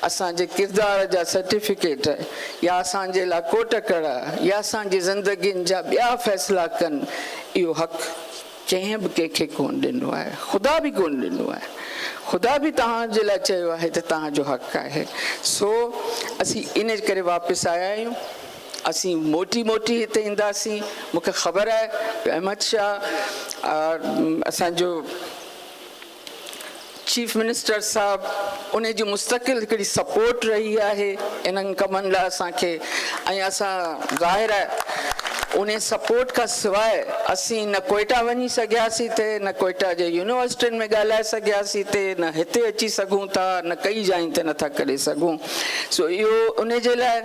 असांजे किरदार जा सर्टिफिकेट या असांजे लाइ कोट कड़ा या असांजी ज़िंदगीनि जा ॿिया फ़ैसिला कनि, इहो हक़ु कंहिं बि कंहिंखे कोन ॾिनो आहे, ख़ुदा बि कोन ॾिनो आहे। ख़ुदा बि तव्हांजे लाइ चयो आहे त तव्हांजो हक़ु आहे। सो असीं इन करे वापसि आया आहियूं। असीं मोटी हिते ईंदासीं। मूंखे ख़बर आहे त अहमद शाह असांजो चीफ मिनिस्टर साहब उन जी मुस्तक़िल हिकिड़ी सपोर्ट रही आहे इन्हनि कमनि लाइ असांखे, ऐं असां ज़ाहिर आहे उन सपोर्ट खां सवाइ असीं न कोयटा वञी सघियासीं ते, न कोयटा जे यूनिवर्सिटियुनि में ॻाल्हाए सघियासीं ते, न हिते अची सघूं था, न कई जाइन ते नथा करे सघूं। सो इहो उन जे लाइ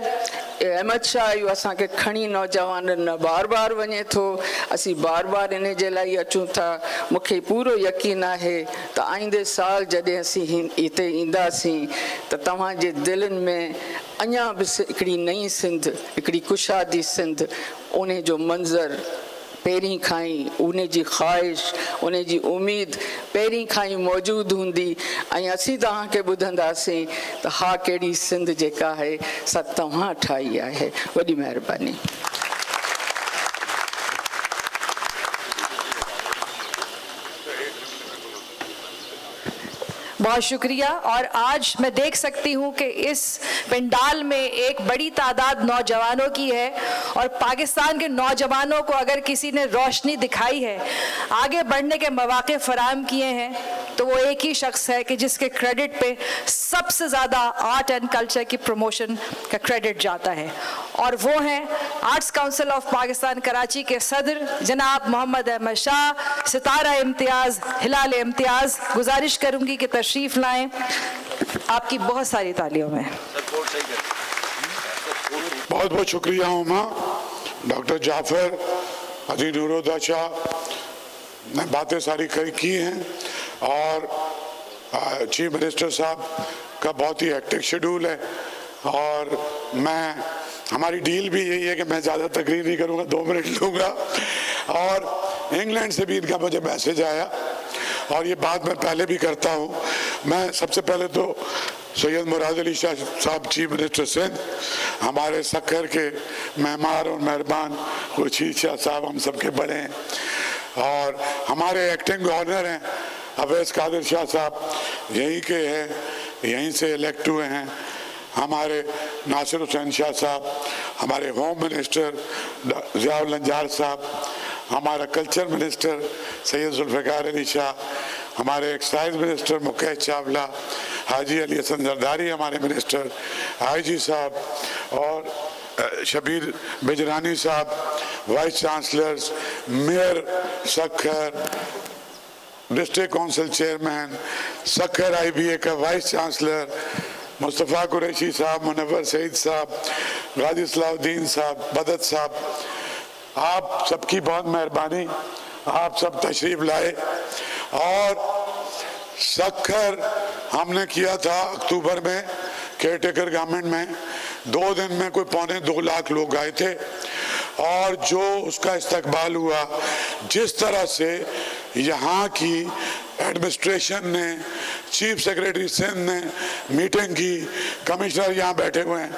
अहमद शाह इहो असांखे खणी नौजवाननि न बार वञे थो। असीं बार इन जे लाइ अचूं था। मूंखे पूरो यकीन आहे त आईंदे साल जॾहिं असीं हिते ईंदासीं त तव्हांजे दिलनि में अञा बि हिकिड़ी नई सिंध, हिकिड़ी कुशादी सिंध, उन जो मंज़र पहिरीं खां ई, उन जी ख़्वाहिश, उन जी उमेद पहिरीं खां ई मौजूदु हूंदी ऐं असीं तव्हांखे ॿुधंदासीं त हा कहिड़ी सिंध जेका आहे सा तव्हां ठाही आहे। वॾी महिरबानी। बहुत शुक्रिया। और आज मैं देख सकती हूँ कि इस पंडाल में एक बड़ी तादाद नौजवानों की है और पाकिस्तान के नौजवानों को अगर किसी ने रोशनी दिखाई है, आगे बढ़ने के मौके फराहम किए हैं, तो वो एक ही शख्स है कि जिसके क्रेडिट पे सबसे ज़्यादा आर्ट एंड कल्चर की प्रमोशन का क्रेडिट जाता है, और वो हैं arts council of Pakistan Karachi के सदर जनाब मोहम्मद अहमद शाह। सितारा इम्तियाज़, हिलाल इम्तियाज़, गुजारिश करूँगी कि तशरीफ़ लाएं। आपकी बहुत सारी तालियों में। बहुत बहुत शुक्रिया उमा, डॉक्टर जाफर, अजी नूरुद्दीन शाह ने बातें सारी की हैं, और चीफ मिनिस्टर साहब का बहुत ही हेक्टिक शेड्यूल है, और हमारी डील भी यही है कि मैं ज़्यादा तकरीर नहीं करूँगा, 2 मिनट लूँगा। और इंग्लैंड से भी इनका मुझे मैसेज आया, और ये बात मैं पहले भी करता हूँ। मैं सबसे पहले तो सैयद मुराद अली शाह साहब, चीफ मिनिस्टर सिंध, हमारे सक्खर के मेहमान और मेहरबान खुर्शीद शाह साहब हम सबके बड़े हैं, और हमारे एक्टिंग गवर्नर हैं अवैस कादिर शाह साहब, यहीं के हैं, यहीं से इलेक्ट हुए हैं। हमारे नासिर हुसैन शाह साहब, हमारे होम मिनिस्टर ज़ियाउल अंजार साहब, हमारा कल्चर मिनिस्टर सैयद जुल्फ़िकार अली शाह, हमारे एक्साइज मिनिस्टर मुकेश चावला, हाजी अली हसन जरदारी हमारे मिनिस्टर, IG साहब, और शबीर बिजरानी साहब, vice chancellors, mayor Sukkur, district council chairman Sukkur IBA का वाइस चांसलर, मुस्तफ़ा कुरैशी साहब, मुनव्वर सईद साहब, गाजी सलाउद्दीन साहब, बदत साहब, आप सबकी बहुत मेहरबानी, आप सब तशरीफ़ लाए। और सक्खर हमने किया था अक्टूबर में केयरटेकर गवर्नमेंट में, 2 दिन में कोई 2.25 लाख लोग आए थे, और जो उसका इस्तकबाल हुआ, जिस तरह से यहाँ की एडमिनिस्ट्रेशन ने चीफ सेक्रेटरी सिंध ने मीटिंग की, कमिश्नर यहाँ बैठे हुए हैं,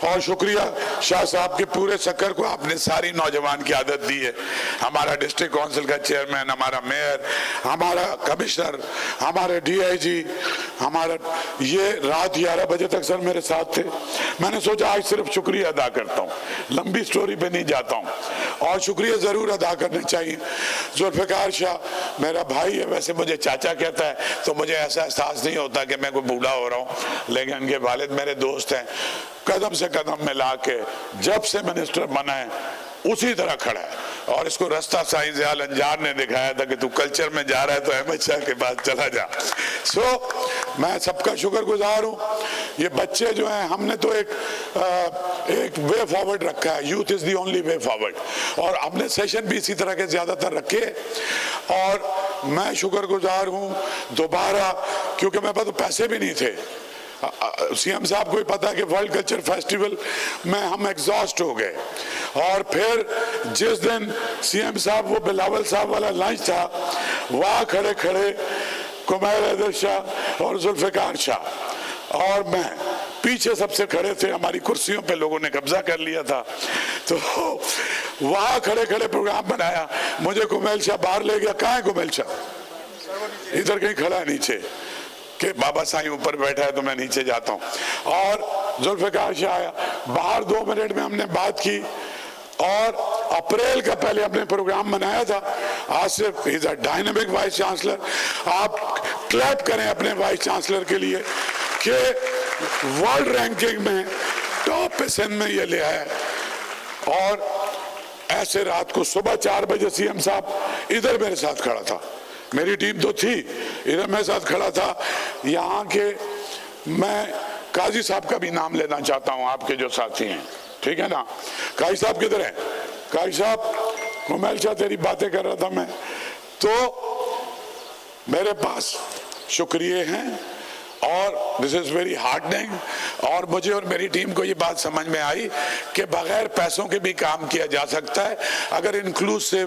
और शुक्रिया शाह साहब के पूरे सक्कर को, आपने सारी नौजवान की आदत दी है। हमारा डिस्ट्रिक्ट काउंसिल का चेयरमैन, हमारा मेयर, हमारा कमिश्नर, हमारे डीआईजी, हमारा ये रात 11 बजे तक सर मेरे साथ थे। मैंने सोचा आज सिर्फ शुक्रिया अदा करता हूँ, लंबी स्टोरी पे नहीं जाता हूँ, और शुक्रिया ज़रूर अदा करने चाहिए। जुल्फ़िकार शाह मेरा भाई है, वैसे मुझे चाचा कहता है तो मुझे ऐसा एहसास नहीं होता कि मैं कोई बूढ़ा हो रहा हूँ, लेकिन उनके वालिद मेरे दोस्त हैं। कदम से कदम मिला के जब से मिनिस्टर बना है उसी तरह खड़ा है, और इसको रास्ता साईं ज़ियाल अंजार ने दिखाया था कि तू कल्चर में जा रहा है तो अहमद शाह के पास चला जा। मैं सबका शुक्रगुजार हूँ। ये बच्चे जो हैं, हमने तो एक वे फॉरवर्ड रखा है, youth is the only way forward, और हमने सेशन भी इसी तरह के ज़्यादातर रखे। और मैं शुक्रगुजार हूँ दोबारा, क्योंकि मेरे पास तो पैसे भी नहीं थे। सीएम साहब को ही पता है कि वर्ल्ड कल्चर फेस्टिवल में हम एग्जॉस्ट हो गए, और फिर जिस दिन सीएम साहब वो बिलावल साहब वाला लंच था, वहाँ खड़े खड़े कुमैर हैदर शाह और जुल्फ़िकार शाह और मैं पीछे सबसे खड़े थे, हमारी कुर्सियों पे लोगों ने कब्जा कर लिया था, तो वहाँ खड़े खड़े प्रोग्राम बनाया। मुझे कुमैल शाह बाहर ले गया, कहाँ है कुमैल शाह? इधर कहीं खड़ा है नीचे, कि बाबा साईं ऊपर बैठा है तो मैं नीचे जाता हूँ। और जुल्फ़िकार शाह आया, बाहर 2 मिनट में हमने बात की, और अप्रैल का पहले अपने प्रोग्राम बनाया था। Asif is a dynamic vice chancellor, आप क्लैप करें अपने वाइस चांसलर के लिए कि वर्ल्ड रैंकिंग में टॉप पे सिंध में ये ले आया। और ऐसे रात को सुबह 4 बजे सीएम साहब इधर मेरे साथ खड़ा था, मेरी टीम तो थी, इधर मेरे साथ खड़ा था। यहाँ के मैं काजी साहब का भी नाम लेना चाहता हूँ, आपके जो साथी हैं, ठीक है ना? काजी साहब किधर हैं? काजी साहब, कुमैल शाह तेरी बातें कर रहा था मैं, तो मेरे पास शुक्रिया हैं, और दिस इज़ वेरी हार्डनिंग। और मुझे और मेरी टीम को ये बात समझ में आई कि बगैर पैसों के भी काम किया जा सकता है, अगर इंक्लूसिव,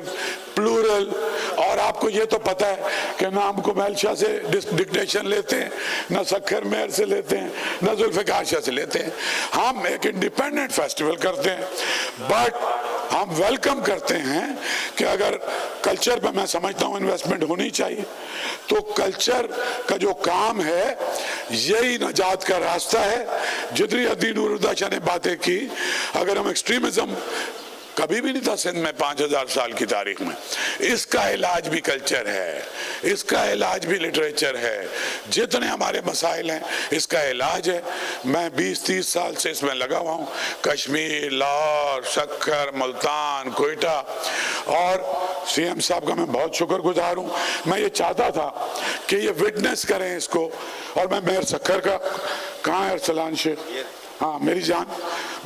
प्लूरल। और आपको ये तो पता है कि ना हम कुमैल शाह से डिक्टेशन लेते हैं, ना सक्खर मेयर से लेते हैं, ना जुल्फ़िकार शाह से लेते हैं। हम एक इंडिपेंडेंट फेस्टिवल करते हैं, बट हम वेलकम करते हैं कि अगर कल्चर पर मैं समझता हूँ इन्वेस्टमेंट होनी चाहिए, तो कल्चर का जो काम है यही नजात का रास्ता है। जितनी हदी नूरुद्दीन शाह ने बातें की, अगर हम एक्सट्रीमिज्म कभी भी नहीं था सिंध में 5000 साल की तारीख में, इसका इलाज भी कल्चर है, इसका इलाज भी लिटरेचर है। जितने हमारे मसाइल हैं इसका इलाज है। मैं 20-30 साल से इसमें लगा हुआ हूँ, कश्मीर, लाहौर, सक्खर, मुल्तान, कोयटा, और सीएम साहब का मैं बहुत शुक्रगुजार हूँ। मैं ये चाहता था कि ये विटनेस करें इसको, और मैं मेयर सक्खर का, कहाँ है अरसलान शेख? हाँ मेरी जान,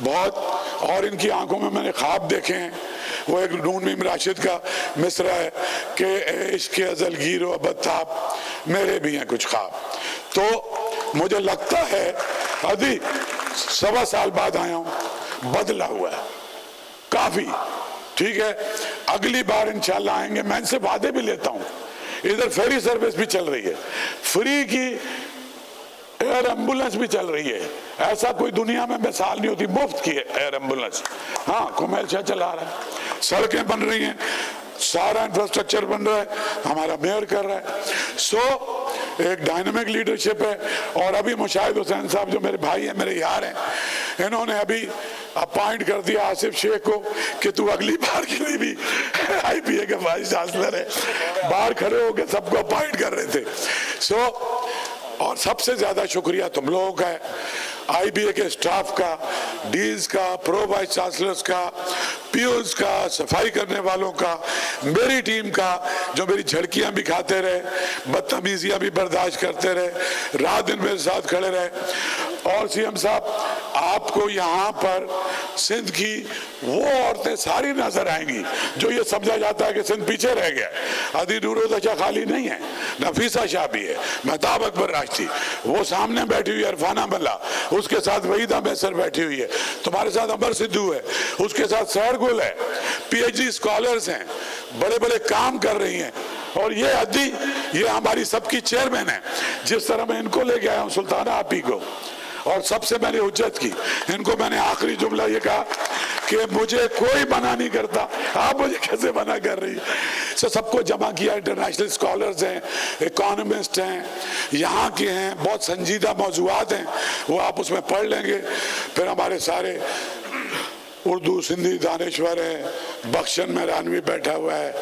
बहुत, और इनकी आंखों में मैंने ख्वाब देखे हैं। वो एक नून मीम राशिद का मिसरा है कि इश्क़ अज़ल गिरो अबताब, मेरे भी हैं कुछ ख्वाब। तो मुझे लगता है अभी 1.25 साल बाद आया हूँ, बदला हुआ है काफ़ी, ठीक है। अगली बार इंशाल्लाह आएंगे, मैं इनसे वादे भी लेता हूँ। इधर फेरी सर्विस भी चल रही है, फ्री की एयर एम्बुलेंस भी चल रही है, ऐसा कोई दुनिया में मिसाल नहीं होती, मुफ्त की एयर एम्बुलेंस। हाँ कुमैल शाह चला रहा है, सड़कें बन रही हैं, सारा इंफ्रास्ट्रक्चर बन रहा है, हमारा मेयर कर रहा है। सो एक डायनामिक लीडरशिप है। और अभी मुशाहिद हुसैन साहब जो मेरे भाई हैं, मेरे यार हैं, इन्होंने अभी अपॉइंट कर दिया आसिफ शेख को कि तू अगली बार के लिए भी IPA के वाइस चांसलर है। बाहर खड़े होकर सबको अपॉइंट कर रहे थे। सो और सबसे ज्यादा शुक्रिया तुम लोगों का है, IBA के स्टाफ का, डीन्स का, प्रो वाइस चांसलर्स का, पीओज का, सफाई करने वालों का, मेरी टीम का, जो मेरी झड़कियां भी खाते रहे, बदतमीजियां भी बर्दाश्त करते रहे, रात दिन मेरे साथ खड़े रहे। और सीएम साहब, आपको यहाँ पर सिंध की वो औरतें सारी नजर आएंगी जो ये समझा जाता है कि सिंध पीछे रह गया। अदी नूरुद्दीन शाह खाली नहीं है, नफीसा शाह भी है, महताब अकबर राशि, वो सामने बैठी हुई है अरफाना मल्ला, उसके साथ वहीदा मैसर बैठी हुई है, तुम्हारे साथ अमर सिद्धू है, उसके साथ सहर गुल है, PhD स्कॉलर्स हैं, बड़े बड़े काम कर रही हैं। और ये अदी ये हमारी सबकी चेयरमैन है। जिस तरह मैं इनको लेके आया हूँ सुल्ताना आपी को, और सबसे मैंने हुज्जत की, इनको मैंने आखिरी जुमला ये कहा कि मुझे कोई मना नहीं करता, आप मुझे कैसे मना कर रही है। सबको जमा किया, इंटरनेशनल स्कॉलर्स हैं, इकोनॉमिस्ट हैं, यहाँ के हैं, बहुत संजीदा मौजूआत हैं, वो आप उसमें पढ़ लेंगे। फिर हमारे सारे उर्दू सिंधी दानेश्वर है, बख्शन मेहरानवी बैठा हुआ है,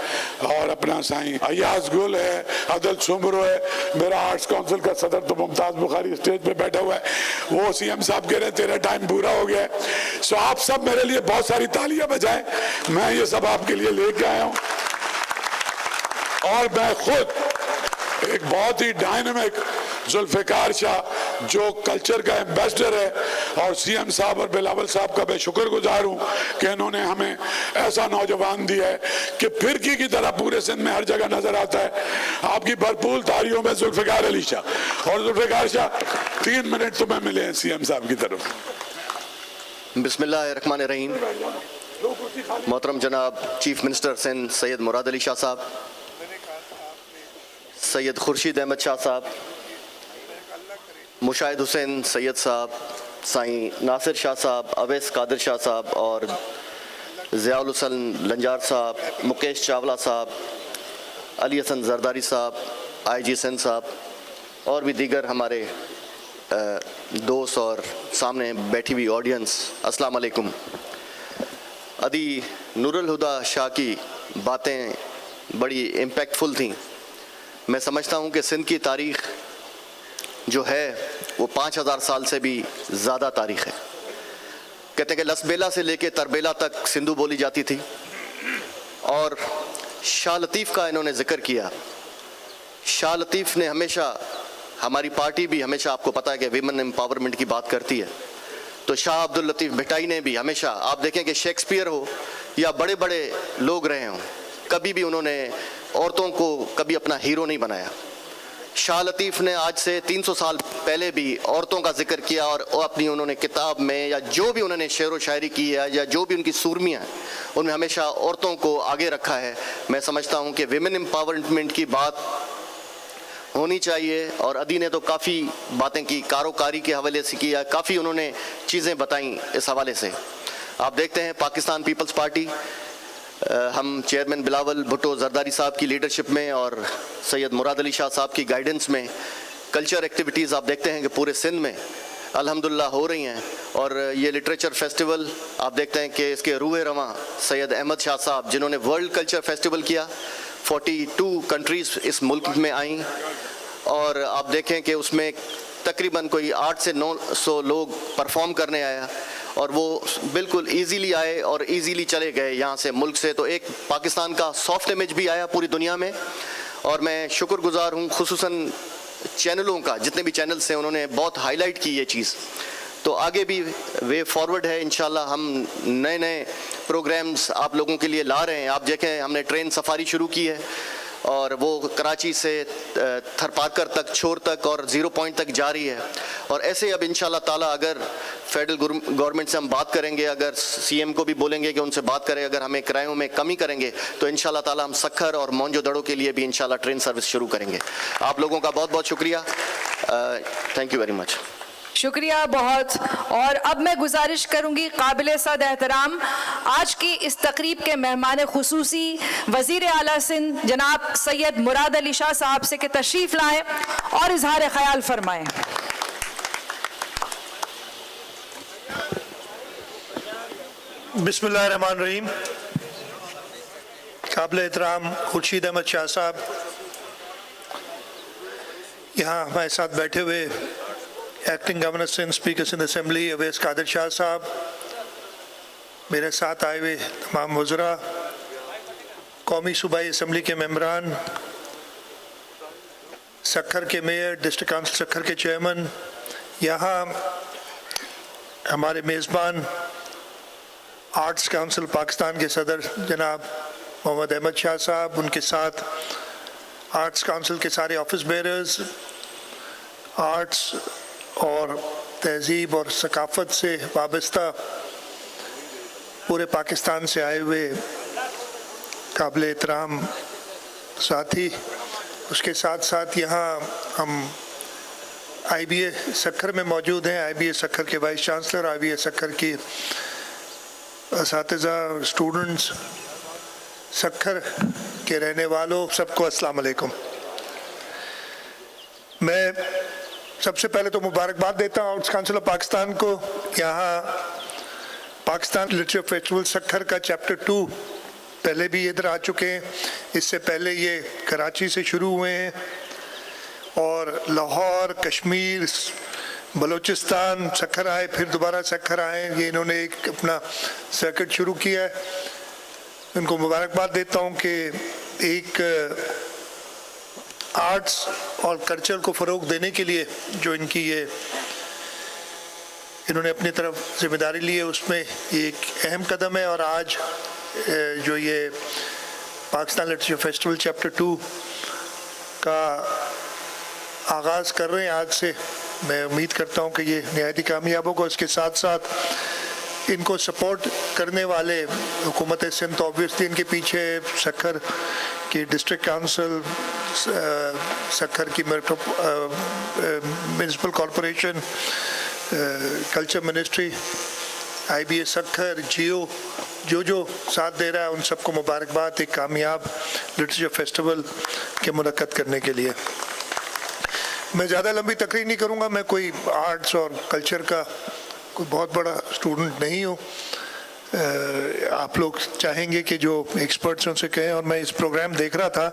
और अपना साईं अयाज गुल है, अदल सुमरो है, मेरा आर्ट्स काउंसिल का सदर तो मुमताज बुखारी स्टेज पे बैठा हुआ है, वो सीएम साहब कह रहे हैं तेरा टाइम पूरा हो गया है। सो आप सब मेरे लिए बहुत सारी तालियां बजाएं, मैं ये सब आपके लिए लेके आया हूँ। और मैं खुद एक बहुत ही डायनामिक जुल्फिकार शाह जो कल्चर का एम्बेसडर है, और सीएम साहब और बिलावल साहब का मैं शुक्रगुजार हूँ कि इन्होंने हमें ऐसा नौजवान दिया है कि फिरकी की तरह पूरे सिंध में हर जगह नजर आता है। आपकी भरपूर तालियों में जुल्फिकार अली शाह। और जुल्फिकार शाह 3 मिनट तुम्हें मिले हैं सीएम साहब की तरफ। बिस्मिल्लाहिर्रहमानिर्रहीम। मोहतरम जनाब चीफ मिनिस्टर सिंध सैयद मुराद अली शाह साहब, सैयद खुर्शीद अहमद शाह साहब, मुशाहिद हुसैन सैयद साहब, साईं नासिर शाह साहब, अवैस कादिर शाह साहब, और ज़ियाउल हुसैन लंजार साहब, मुकेश चावला साहब, अली हसन जरदारी साहब, IG सिंध साहब, और भी दीगर हमारे दोस्त और सामने बैठी हुई ऑडियंस, अस्सलाम वालेकुम। अदी नूरुल हुदा शाह की बातें बड़ी इम्पैक्टफुल थीं। मैं समझता हूँ कि सिंध की तारीख़ जो है वो 5000 साल से भी ज़्यादा तारीख़ है। कहते हैं कि लसबेला से लेके तरबेला तक सिंधु बोली जाती थी, और शाह लतीफ़ का इन्होंने ज़िक्र किया। शाह लतीफ़ ने हमेशा, हमारी पार्टी भी हमेशा, आपको पता है कि विमेन एम्पावरमेंट की बात करती है, तो शाह अब्दुल लतीफ़ भिटाई ने भी हमेशा, आप देखें कि शेक्सपियर हो या बड़े बड़े लोग रहे हों, कभी भी उन्होंने औरतों को कभी अपना हीरो नहीं बनाया। शाह लतीफ़ ने आज से 300 साल पहले भी औरतों का जिक्र किया, और अपनी उन्होंने किताब में या जो भी उन्होंने शेर व शायरी की है या जो भी उनकी सूरमियाँ हैं उनमें हमेशा औरतों को आगे रखा है। मैं समझता हूँ कि विमेन एम्पावरमेंट की बात होनी चाहिए, और अदी ने तो काफ़ी बातें की, कारोकारी के हवाले से किया, काफ़ी उन्होंने चीज़ें बताई इस हवाले से। आप देखते हैं पाकिस्तान पीपल्स पार्टी, हम चेयरमैन बिलावल भुट्टो जरदारी साहब की लीडरशिप में और सैयद मुराद अली शाह साहब की गाइडेंस में कल्चर एक्टिविटीज़ आप देखते हैं कि पूरे सिंध में अल्हम्दुलिल्लाह हो रही हैं। और ये लिटरेचर फेस्टिवल आप देखते हैं कि इसके रूह रवां सैयद अहमद शाह साहब, जिन्होंने वर्ल्ड कल्चर फेस्टिवल किया, 42 कंट्रीज़ इस मुल्क में आईं, और आप देखें कि उसमें तकरीबन कोई 800 से 900 लोग परफॉर्म करने आया, और वो बिल्कुल इजीली आए और इजीली चले गए यहाँ से, मुल्क से। तो एक पाकिस्तान का सॉफ्ट इमेज भी आया पूरी दुनिया में, और मैं शुक्रगुजार हूँ खुसूसन चैनलों का, जितने भी चैनल्स हैं उन्होंने बहुत हाईलाइट की ये चीज़। तो आगे भी वे फॉरवर्ड है, इंशाल्लाह हम नए नए प्रोग्राम्स आप लोगों के लिए ला रहे हैं। आप देखें हमने ट्रेन सफारी शुरू की है, और वो कराची से थरपाकर तक, छोर तक और 0 पॉइंट तक जारी है। और ऐसे अब इंशाल्लाह ताला अगर फेडरल गवर्नमेंट से हम बात करेंगे, अगर सीएम को भी बोलेंगे कि उनसे बात करें, अगर हमें किरायों में कमी करेंगे, तो इंशाल्लाह ताला हम सक्खर और मोंजोदड़ो के लिए भी इंशाल्लाह ट्रेन सर्विस शुरू करेंगे। आप लोगों का बहुत बहुत शुक्रिया, थैंक यू वेरी मच। शुक्रिया बहुत। और अब मैं गुजारिश करूंगी काबिल सद एहतराम आज की इस तकरीब के मेहमान खुसूसी वज़ीर आला सिंध जनाब सैयद मुराद अली शाह साहब से कि तशरीफ़ लाएं और इजहार ख्याल फरमाएं। बिस्मिल्लाहिर्रहमानिर्रहीम। काबिल एहतराम खुर्शीद अहमद शाह साहब, यहाँ हमारे साथ बैठे हुए acting governor Sindh, speaker Sindh assembly Awais Qadir Shah साहब, मेरे साथ आए हुए तमाम वज़रा, कौमी सूबाई असम्बली के मेंबरान, सक्खर के मेयर, डिस्ट्रिक्ट काउंसिल सक्खर के चेयरमैन, यहाँ हमारे मेज़बान आर्ट्स काउंसिल पाकिस्तान के सदर जनाब मोहम्मद अहमद शाह साहब, उनके साथ आर्ट्स काउंसिल के सारे ऑफिस बेयरर्स, आर्ट्स और तहज़ीब और सकाफ़त से वाबस्ता पूरे पाकिस्तान से आए हुए काबिल एहतराम साथी, उसके साथ साथ यहाँ हम IBA सक्खर में मौजूद हैं। IBA सक्खर के वाइस चांसलर, IBA सक्खर की असातिज़ा, स्टूडेंट्स, सक्खर के रहने वालों, सबको अस्सलाम वालेकुम। मैं सबसे पहले तो मुबारकबाद देता हूँ आर्ट्स काउंसिल ऑफ पाकिस्तान को। यहाँ पाकिस्तान लिटरेचर फेस्टिवल सक्खर का चैप्टर 2 पहले भी इधर आ चुके हैं। इससे पहले ये कराची से शुरू हुए हैं और लाहौर, कश्मीर, बलूचिस्तान सक्खर आए, फिर दोबारा सक्खर आए। ये इन्होंने एक अपना सर्किट शुरू किया है। इनको मुबारकबाद देता हूँ कि एक आर्ट्स और कल्चर को फ़रोग़ देने के लिए जो इनकी ये इन्होंने अपनी तरफ जिम्मेदारी ली है, उसमें ये एक अहम कदम है। और आज जो ये पाकिस्तान लिटरेचर फेस्टिवल चैप्टर 2 का आगाज़ कर रहे हैं आज से, मैं उम्मीद करता हूँ कि ये नहायत कामयाब होगा। इसके साथ साथ इनको सपोर्ट करने वाले हुकूमत सिंध, तो ऑब्वियसली इनके पीछे सक्खर की डिस्ट्रिक्ट काउंसिल, सक्खर की municipal corporation, culture ministry, IBA Sukkur, Geo, जो साथ दे रहा है, उन सबको मुबारकबाद एक कामयाब लिटरेचर फेस्टिवल के मुनक्कद करने के लिए। मैं ज़्यादा लंबी तकरीर नहीं करूँगा। मैं कोई आर्ट्स और कल्चर का कोई बहुत बड़ा स्टूडेंट नहीं हूँ। आप लोग चाहेंगे कि जो एक्सपर्ट्स उनसे कहें। और मैं इस प्रोग्राम देख रहा था,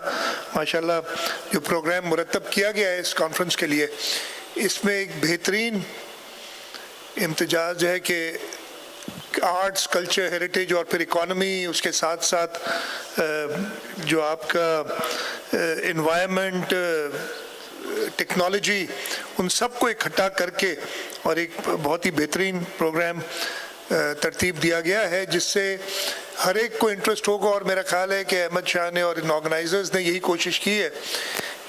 माशाल्लाह जो प्रोग्राम मुरतब किया गया है इस कॉन्फ्रेंस के लिए, इसमें एक बेहतरीन इम्तिजाज है कि आर्ट्स, कल्चर, हेरिटेज और फिर इकॉनमी, उसके साथ साथ जो आपका एनवायरनमेंट, टेक्नोलॉजी, उन सबको इकट्ठा करके और एक बहुत ही बेहतरीन प्रोग्राम तरतीब दिया गया है जिससे हर एक को इंटरेस्ट होगा। और मेरा ख्याल है कि अहमद शाह ने और इन ऑर्गेनाइजर्स ने यही कोशिश की है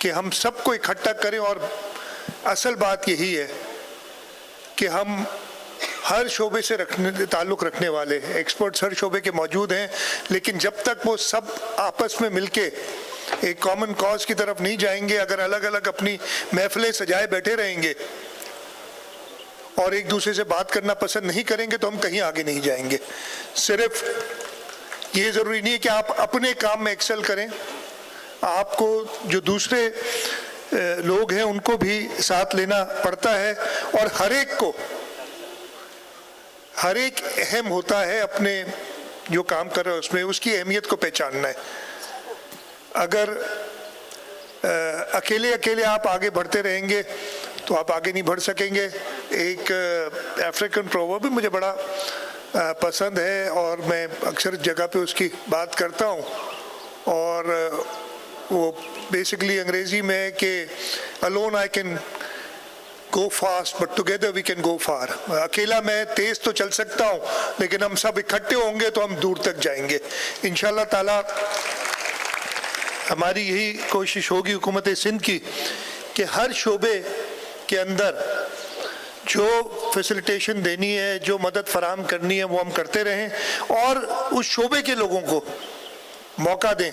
कि हम सबको इकट्ठा करें। और असल बात यही है कि हम हर शोबे से ताल्लुक़ रखने वाले एक्सपर्ट्स हर शोबे के मौजूद हैं, लेकिन जब तक वो सब आपस में मिलके एक कॉमन कॉज की तरफ नहीं जाएंगे, अगर अलग अलग अपनी महफिलें सजाए बैठे रहेंगे और एक दूसरे से बात करना पसंद नहीं करेंगे, तो हम कहीं आगे नहीं जाएंगे। सिर्फ ये ज़रूरी नहीं है कि आप अपने काम में एक्सेल करें, आपको जो दूसरे लोग हैं उनको भी साथ लेना पड़ता है। और हर एक अहम होता है अपने जो काम कर रहे हो उसमें, उसकी अहमियत को पहचानना है। अगर अकेले आप आगे बढ़ते रहेंगे तो आप आगे नहीं बढ़ सकेंगे। एक अफ्रीकन प्रोवर्ब भी मुझे बड़ा पसंद है और मैं अक्सर जगह पे उसकी बात करता हूँ, और वो बेसिकली अंग्रेज़ी में है कि alone I can go fast but together we can go far. अकेला मैं तेज़ तो चल सकता हूँ, लेकिन हम सब इकट्ठे होंगे तो हम दूर तक जाएंगे इंशाल्लाह ताला। हमारी यही कोशिश होगी हुकूमत सिंध की कि हर शोबे के अंदर जो फैसिलिटेशन देनी है, जो मदद फराहम करनी है, वो हम करते रहें और उस शोबे के लोगों को मौका दें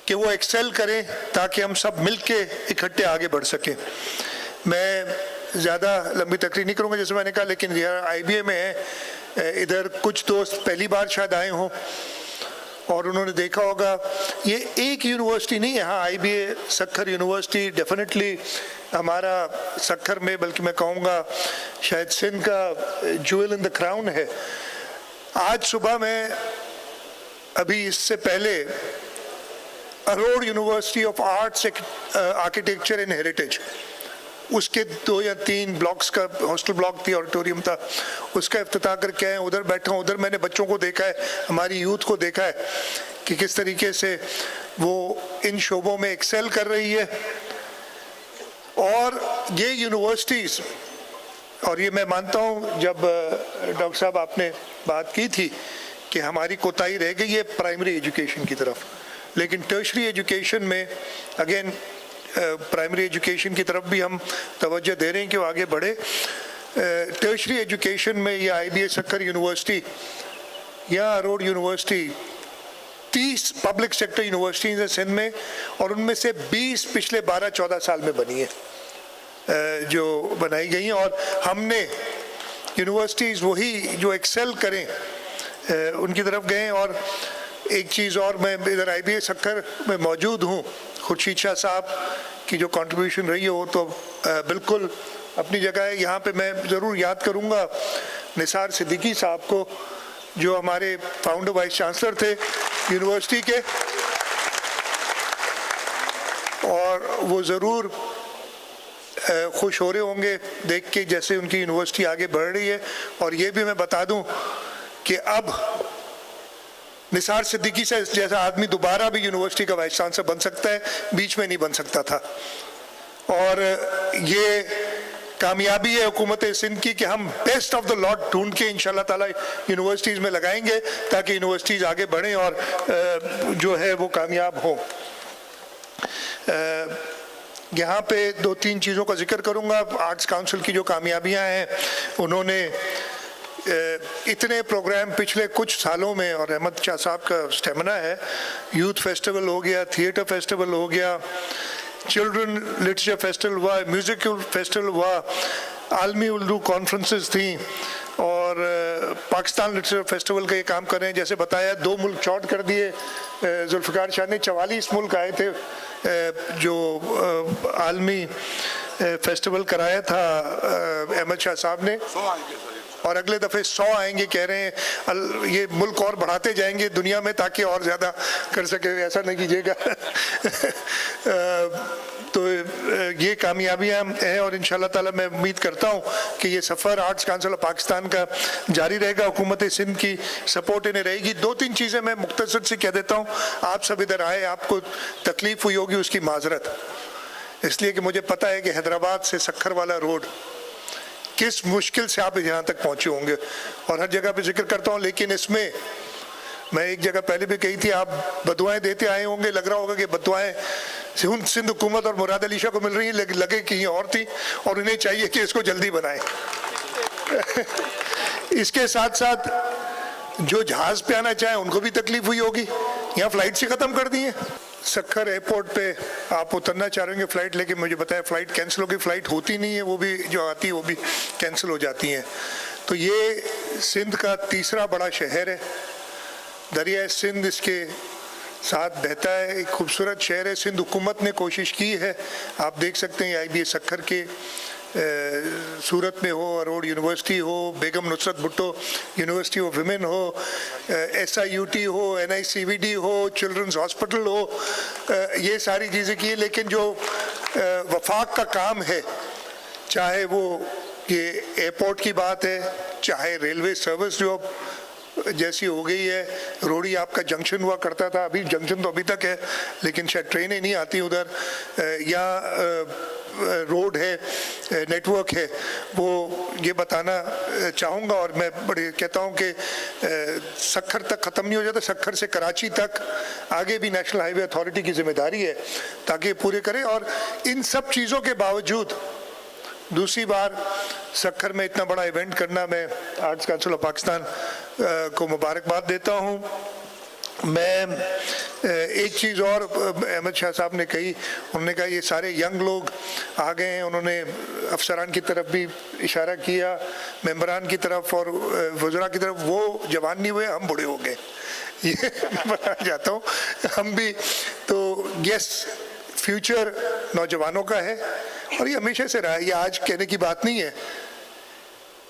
कि वो एक्सेल करें ताकि हम सब मिल के इकट्ठे आगे बढ़ सकें। मैं ज़्यादा लंबी तकरीर नहीं करूँगा जैसे मैंने कहा, लेकिन यहाँ IBA में है, इधर कुछ दोस्त पहली बार शायद आए हों और उन्होंने देखा होगा ये एक यूनिवर्सिटी नहीं है। हाँ, IBA सक्खर यूनिवर्सिटी डेफिनेटली हमारा सक्खर में, बल्कि मैं कहूँगा शायद सिंध का ज्वेल इन द क्राउन है। आज सुबह मैं अभी इससे पहले Aror university of arts, architecture and heritage, उसके 2 या 3 ब्लॉक्स का हॉस्टल ब्लॉक थी, ऑडिटोरियम था, उसका इफ्तिताह करके आए। उधर बैठा हूँ, उधर मैंने बच्चों को देखा है, हमारी यूथ को देखा है कि किस तरीके से वो इन शोबों में एक्सेल कर रही है। और ये यूनिवर्सिटीज़, और ये मैं मानता हूँ जब डॉक्टर साहब आपने बात की थी कि हमारी कोताही रह गई है प्राइमरी एजुकेशन की तरफ, लेकिन टर्शरी एजुकेशन में अगेन प्राइमरी एजुकेशन की तरफ भी हम तवज्जो दे रहे हैं कि वो आगे बढ़े। टर्शरी एजुकेशन में या IBA सक्खर यूनिवर्सिटी या Arora university 30 public sector universities हैं सिंध में, और उनमें से 20 पिछले 12-14 साल में बनी है, जो बनाई गई हैं। और हमने यूनिवर्सिटीज़ वही जो एक्सेल करें उनकी तरफ गए। और एक चीज़ और, मैं इधर IBA सक्खर में मौजूद हूँ, खुर्शीद शाह साहब की जो कंट्रीब्यूशन रही है वो तो बिल्कुल अपनी जगह है। यहाँ पे मैं ज़रूर याद करूँगा निसार सिद्दीकी साहब को, जो हमारे फाउंडर वाइस चांसलर थे यूनिवर्सिटी के, और वो ज़रूर खुश हो रहे होंगे देख के जैसे उनकी यूनिवर्सिटी आगे बढ़ रही है। और ये भी मैं बता दूं कि अब निसार सिद्दीकी से जैसा आदमी दोबारा भी यूनिवर्सिटी का वाइस चांसलर बन सकता है, बीच में नहीं बन सकता था। और ये कामयाबी है हुकूमत सिंध की कि हम बेस्ट ऑफ द लॉट ढूंढ के इंशाल्लाह ताला यूनिवर्सिटीज़ में लगाएंगे ताकि यूनिवर्सिटीज़ आगे बढ़ें और जो है वो कामयाब हों। यहाँ पे 2-3 चीज़ों का जिक्र करूँगा। आर्ट्स काउंसिल की जो कामयाबियाँ हैं, उन्होंने इतने प्रोग्राम पिछले कुछ सालों में, और अहमद शाह साहब का स्टेमिना है, यूथ फेस्टिवल हो गया, थिएटर फेस्टिवल हो गया, चिल्ड्रन लिटरेचर फेस्टिवल हुआ, म्यूज़िकल फेस्टिवल हुआ, आलमी उर्दू कॉन्फ्रेंसेस थी, और पाकिस्तान लिटरेचर फेस्टिवल का ये काम कर रहे हैं। जैसे बताया 2 मुल्क चौट कर दिए, जुल्फ़िकार शाह ने 44 मुल्क आए थे जो आलमी फेस्टिवल कराया था अहमद शाह साहब ने, और अगले दफ़े 100 आएंगे कह रहे हैं। ये मुल्क और बढ़ाते जाएंगे दुनिया में ताकि और ज़्यादा कर सके, ऐसा नहीं कीजिएगा। तो ये कामयाबियाँ हैं, और इंशाल्लाह ताला मैं उम्मीद करता हूँ कि ये सफ़र आर्ट्स काउंसिल ऑफ पाकिस्तान का जारी रहेगा। हुकूमत सिंध की सपोर्ट इन्हें रहेगी। 2-3 चीज़ें मैं मुख्तसर से कह देता हूँ। आप सब इधर आए, आपको तकलीफ़ हुई होगी, उसकी माजरत, इसलिए कि मुझे पता है कि हैदराबाद से सक्खर वाला रोड किस मुश्किल से आप यहाँ तक पहुँचे होंगे, और हर जगह पे जिक्र करता हूँ। लेकिन इसमें मैं एक जगह पहले भी कही थी, आप बदुआएं देते आए होंगे, लग रहा होगा कि बदुआएं सिंध हुकूमत और मुराद अली शाह को मिल रही है, लगे कहीं और थी, और उन्हें चाहिए कि इसको जल्दी बनाएं। इसके साथ साथ जो जहाज़ पे आना चाहे उनको भी तकलीफ हुई होगी, यहाँ फ़्लाइट से ख़त्म कर दी है। सक्खर एयरपोर्ट पे आप उतरना चाह रहे होंगे फ़्लाइट, लेकिन मुझे बताया फ़्लाइट कैंसिल होगी, फ़्लाइट होती नहीं है, वो भी जो आती है वो भी कैंसिल हो जाती हैं। तो ये सिंध का तीसरा बड़ा शहर है, दरिया सिंध इसके साथ बहता है, एक खूबसूरत शहर है। सिंध हुकूमत ने कोशिश की है, आप देख सकते हैं IBA सक्खर के सूरत में हो, अरोड़ यूनिवर्सिटी हो, Begum Nusrat Bhutto university of women हो, SIUT हो, NICVD हो, चिल्ड्रंस हॉस्पिटल हो, ये सारी चीज़ें की है। लेकिन जो वफाक का काम है, चाहे वो ये एयरपोर्ट की बात है, चाहे रेलवे सर्विस जो जैसी हो गई है, रोड़ी आपका जंक्शन हुआ करता था, अभी जंक्शन तो अभी तक है लेकिन शायद ट्रेनें नहीं आती उधर, या रोड है, नेटवर्क है, वो ये बताना चाहूँगा। और मैं बड़े कहता हूँ कि सक्खर तक ख़त्म नहीं हो जाता, सक्खर से कराची तक आगे भी नेशनल हाईवे अथॉरिटी की जिम्मेदारी है ताकि पूरे करें। और इन सब चीज़ों के बावजूद दूसरी बार सक्खर में इतना बड़ा इवेंट करना, मैं आर्ट्स काउंसिल ऑफ पाकिस्तान को मुबारकबाद देता हूँ। मैं एक चीज़ और अहमद शाह साहब ने कही, उन्होंने कहा ये सारे यंग लोग आ गए हैं, उन्होंने अफसरान की तरफ भी इशारा किया, मेंबरान की तरफ और वज़रा की तरफ, वो जवान नहीं हुए, हम बूढ़े हो गए, ये मैं बताना चाहता हूँ। हम भी तो यस, फ्यूचर नौजवानों का है और ये हमेशा से रहा है, ये आज कहने की बात नहीं है,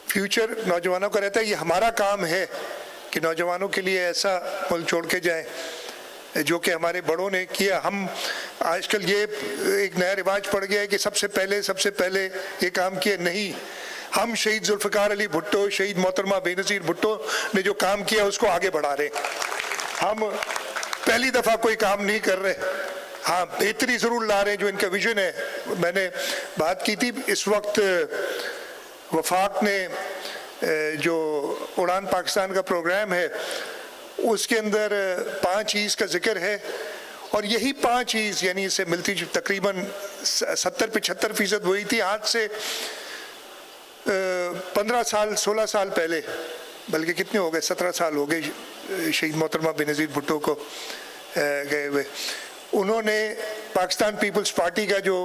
फ्यूचर नौजवानों का रहता है। ये हमारा काम है कि नौजवानों के लिए ऐसा मुल्क छोड़ के जाएं जो कि हमारे बड़ों ने किया। हम आजकल ये एक नया रिवाज पड़ गया है कि सबसे पहले ये काम किया, नहीं, हम शहीद जुल्फ़िकार अली भुट्टो, शहीद मोहतरमा बेनज़ीर भुट्टो ने जो काम किया उसको आगे बढ़ा रहे। हम पहली दफ़ा कोई काम नहीं कर रहे, हाँ बेहतरी ज़रूर ला रहे हैं जो इनका विजन है। मैंने बात की थी, इस वक्त वफाक ने जो उड़ान पाकिस्तान का प्रोग्राम है उसके अंदर 5 चीज़ का जिक्र है, और यही 5 चीज़ यानी इससे मिलती तकरीबन 70-75% वही थी। आज से 15 साल 16 साल पहले बल्कि कितने हो गए, 17 साल हो गए शहीद मोहतरमा बेनज़ीर भुट्टो को गए हुए। उन्होंने पाकिस्तान पीपल्स पार्टी का जो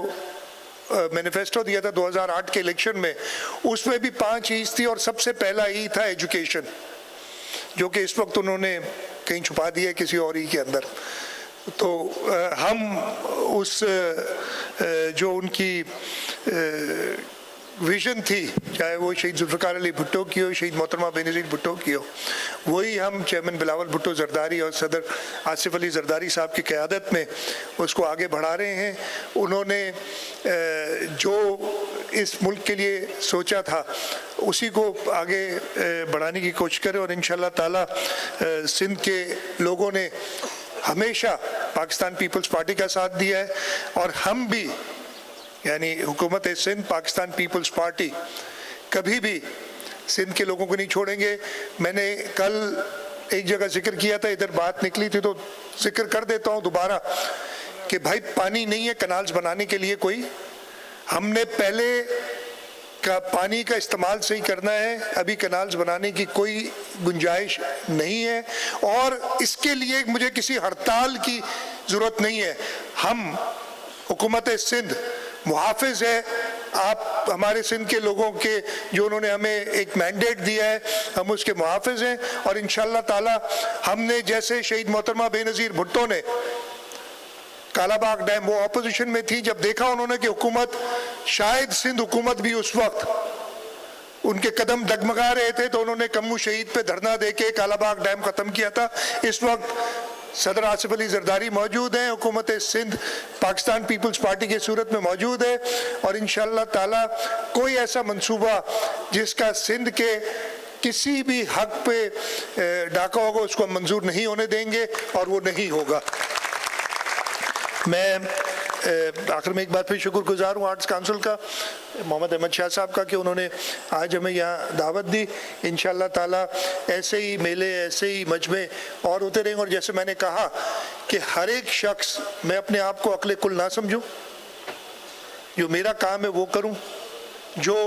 मैनिफेस्टो दिया था 2008 के इलेक्शन में, उसमें भी 5 ईज थी और सबसे पहला ई था एजुकेशन, जो कि इस वक्त उन्होंने कहीं छुपा दिया है किसी और ई के अंदर। तो हम उस जो उनकी विजन थी, चाहे वो शहीद जुल्फ़िकार अली भुट्टो की हो, शहीद मोहतरमा बेनज़ीर भुट्टो की हो, वही हम चेयरमैन बिलावल भुट्टो ज़रदारी और सदर आसिफ अली ज़रदारी साहब की क़यादत में उसको आगे बढ़ा रहे हैं। उन्होंने जो इस मुल्क के लिए सोचा था उसी को आगे बढ़ाने की कोशिश करें, और इंशाअल्लाह ताला सिंध के लोगों ने हमेशा पाकिस्तान पीपल्स पार्टी का साथ दिया है, और हम भी यानी हुकूमत सिंध, पाकिस्तान पीपल्स पार्टी कभी भी सिंध के लोगों को नहीं छोड़ेंगे। मैंने कल एक जगह जिक्र किया था, इधर बात निकली थी तो जिक्र कर देता हूँ दोबारा कि भाई पानी नहीं है कनाल्स बनाने के लिए कोई, हमने पहले का पानी का इस्तेमाल सही करना है, अभी कनाल्स बनाने की कोई गुंजाइश नहीं है, और इसके लिए मुझे किसी हड़ताल की ज़रूरत नहीं है। हम हुकूमत सिंध मुहाफ़िज़ है आप हमारे सिंध के लोगों के, जो उन्होंने हमें एक मैंडेट दिया है, हम उसके मुहाफ़िज़ हैं, और इंशाअल्लाह ताला हमने जैसे शहीद मोहतरमा बेनज़ीर भुट्टो ने कालाबाग डैम, वो अपोजिशन में थी, जब देखा उन्होंने कि हुकूमत, शायद सिंध हुकूमत भी उस वक्त उनके कदम डगमगा रहे थे, तो उन्होंने कम्मू शहीद पे धरना देके कालाबाग डैम ख़त्म किया था। इस वक्त सदर आसिफ अली ज़रदारी मौजूद हैं, हुकूमत सिंध पाकिस्तान पीपल्स पार्टी की सूरत में मौजूद है, और इंशाअल्लाह ताला कोई ऐसा मंसूबा जिसका सिंध के किसी भी हक पे डाका होगा उसको मंजूर नहीं होने देंगे, और वो नहीं होगा। मैं आखिर में एक बार फिर शुक्रगुजार हूँ आर्ट्स काउंसिल का, मोहम्मद अहमद शाह साहब का, कि उन्होंने आज हमें यहाँ दावत दी। इंशाअल्लाह ताला ऐसे ही मेले, ऐसे ही मजमे और होते रहेंगे। और जैसे मैंने कहा कि हर एक शख्स, मैं अपने आप को अक्ल कुल ना समझूं, जो मेरा काम है वो करूं, जो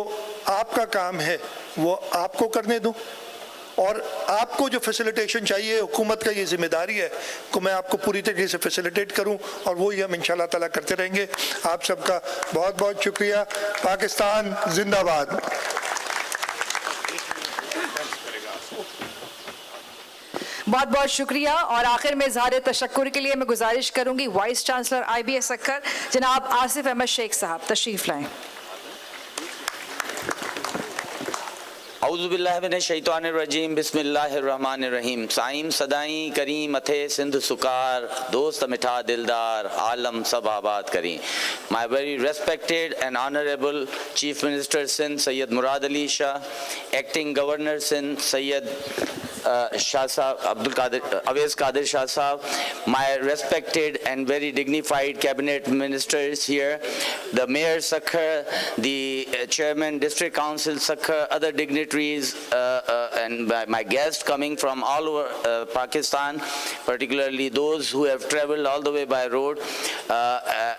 आपका काम है वो आपको करने दूं, और आपको जो फैसिलिटेशन चाहिए, हुकूमत का ये जिम्मेदारी है कि मैं आपको पूरी तरीके से फैसिलिटेट करूं, और वही हम इंशाअल्लाह ताला करते रहेंगे। आप सबका बहुत बहुत शुक्रिया। पाकिस्तान जिंदाबाद। बहुत बहुत शुक्रिया। और आखिर में इज़हार तशक्कुर के लिए मैं गुजारिश करूंगी वाइस चांसलर IBA सक्खर जनाब आसिफ अहमद शेख साहब तशरीफ़ लाएँ। औज़ुबिल्लाहिमिनश्शैतानिर्रजीम बिस्मिल्लाहिर्रहमानिर्रहीम। साईं सदाई करीम अथे सिंध सुकार, दोस्त मिठा दिलदार, आलम सब आबाद करी। My very respected and honorable Chief Minister Sindh Sayyid Murad Ali Shah, Acting Governor Sindh Sayyid Shah Sahab Abdul Qadir Awais Qadir Shah Sahab, my respected and very dignified cabinet ministers here, the Mayor Sakhar, the Chairman District Council Sakhar, other dignitaries, and my guests coming from all over Pakistan, particularly those who have traveled all the way by road,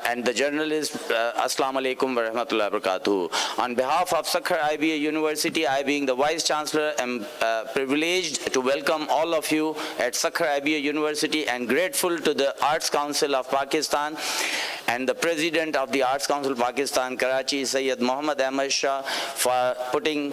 and the journalists, Assalamu alaikum wa rahmatullahi wa barakatuh. On behalf of Sakhar IBA University, I being the Vice Chancellor am privileged to welcome all of you at Sakhar IBA University and grateful to the Arts Council of Pakistan and the President of the Arts Council Pakistan, Karachi, Sayyid Muhammad Ahmad Shah, for putting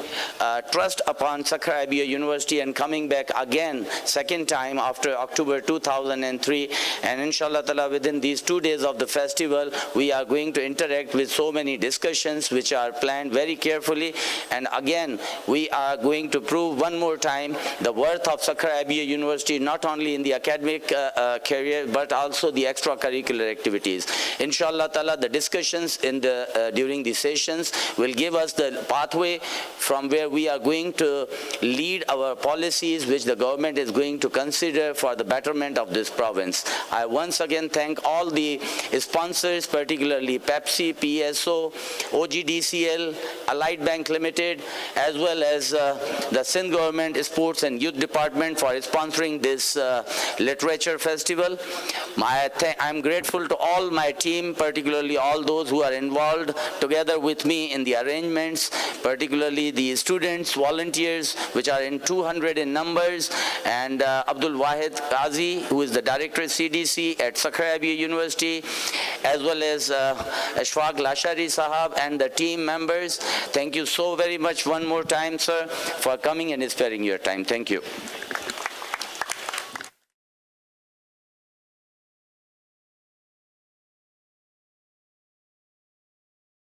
trust upon Sakhar IBA University and coming back again, second time after October 2003. And inshallah ta'ala, within these 2 days of the festival, we are going to interact with so many discussions which are planned very carefully. And again, we are going to prove one more time the worth of Sakhar IBA University, not only in the academic career, but also the extracurricular activities. Inshallah ta'ala, the discussions in the during the sessions will give us the pathway from where we are going to lead our policies which the government is going to consider for the betterment of this province. I once again thank all the sponsors, particularly Pepsi, PSO, OGDCL, Allied Bank Limited, as well as the Sindh Government Sports and Youth Department for sponsoring this literature festival. I'm grateful to all my team, particularly all those who are involved together with me in the arrangements, particularly the students, volunteers, which are in 200 in numbers, and Abdul Wahid Qazi, who is the director at CDC at Sakhar Abia University, as well as Ashfaq Lashari Sahab and the team members. Thank you so very much one more time, sir, for coming and sparing your time. Thank you.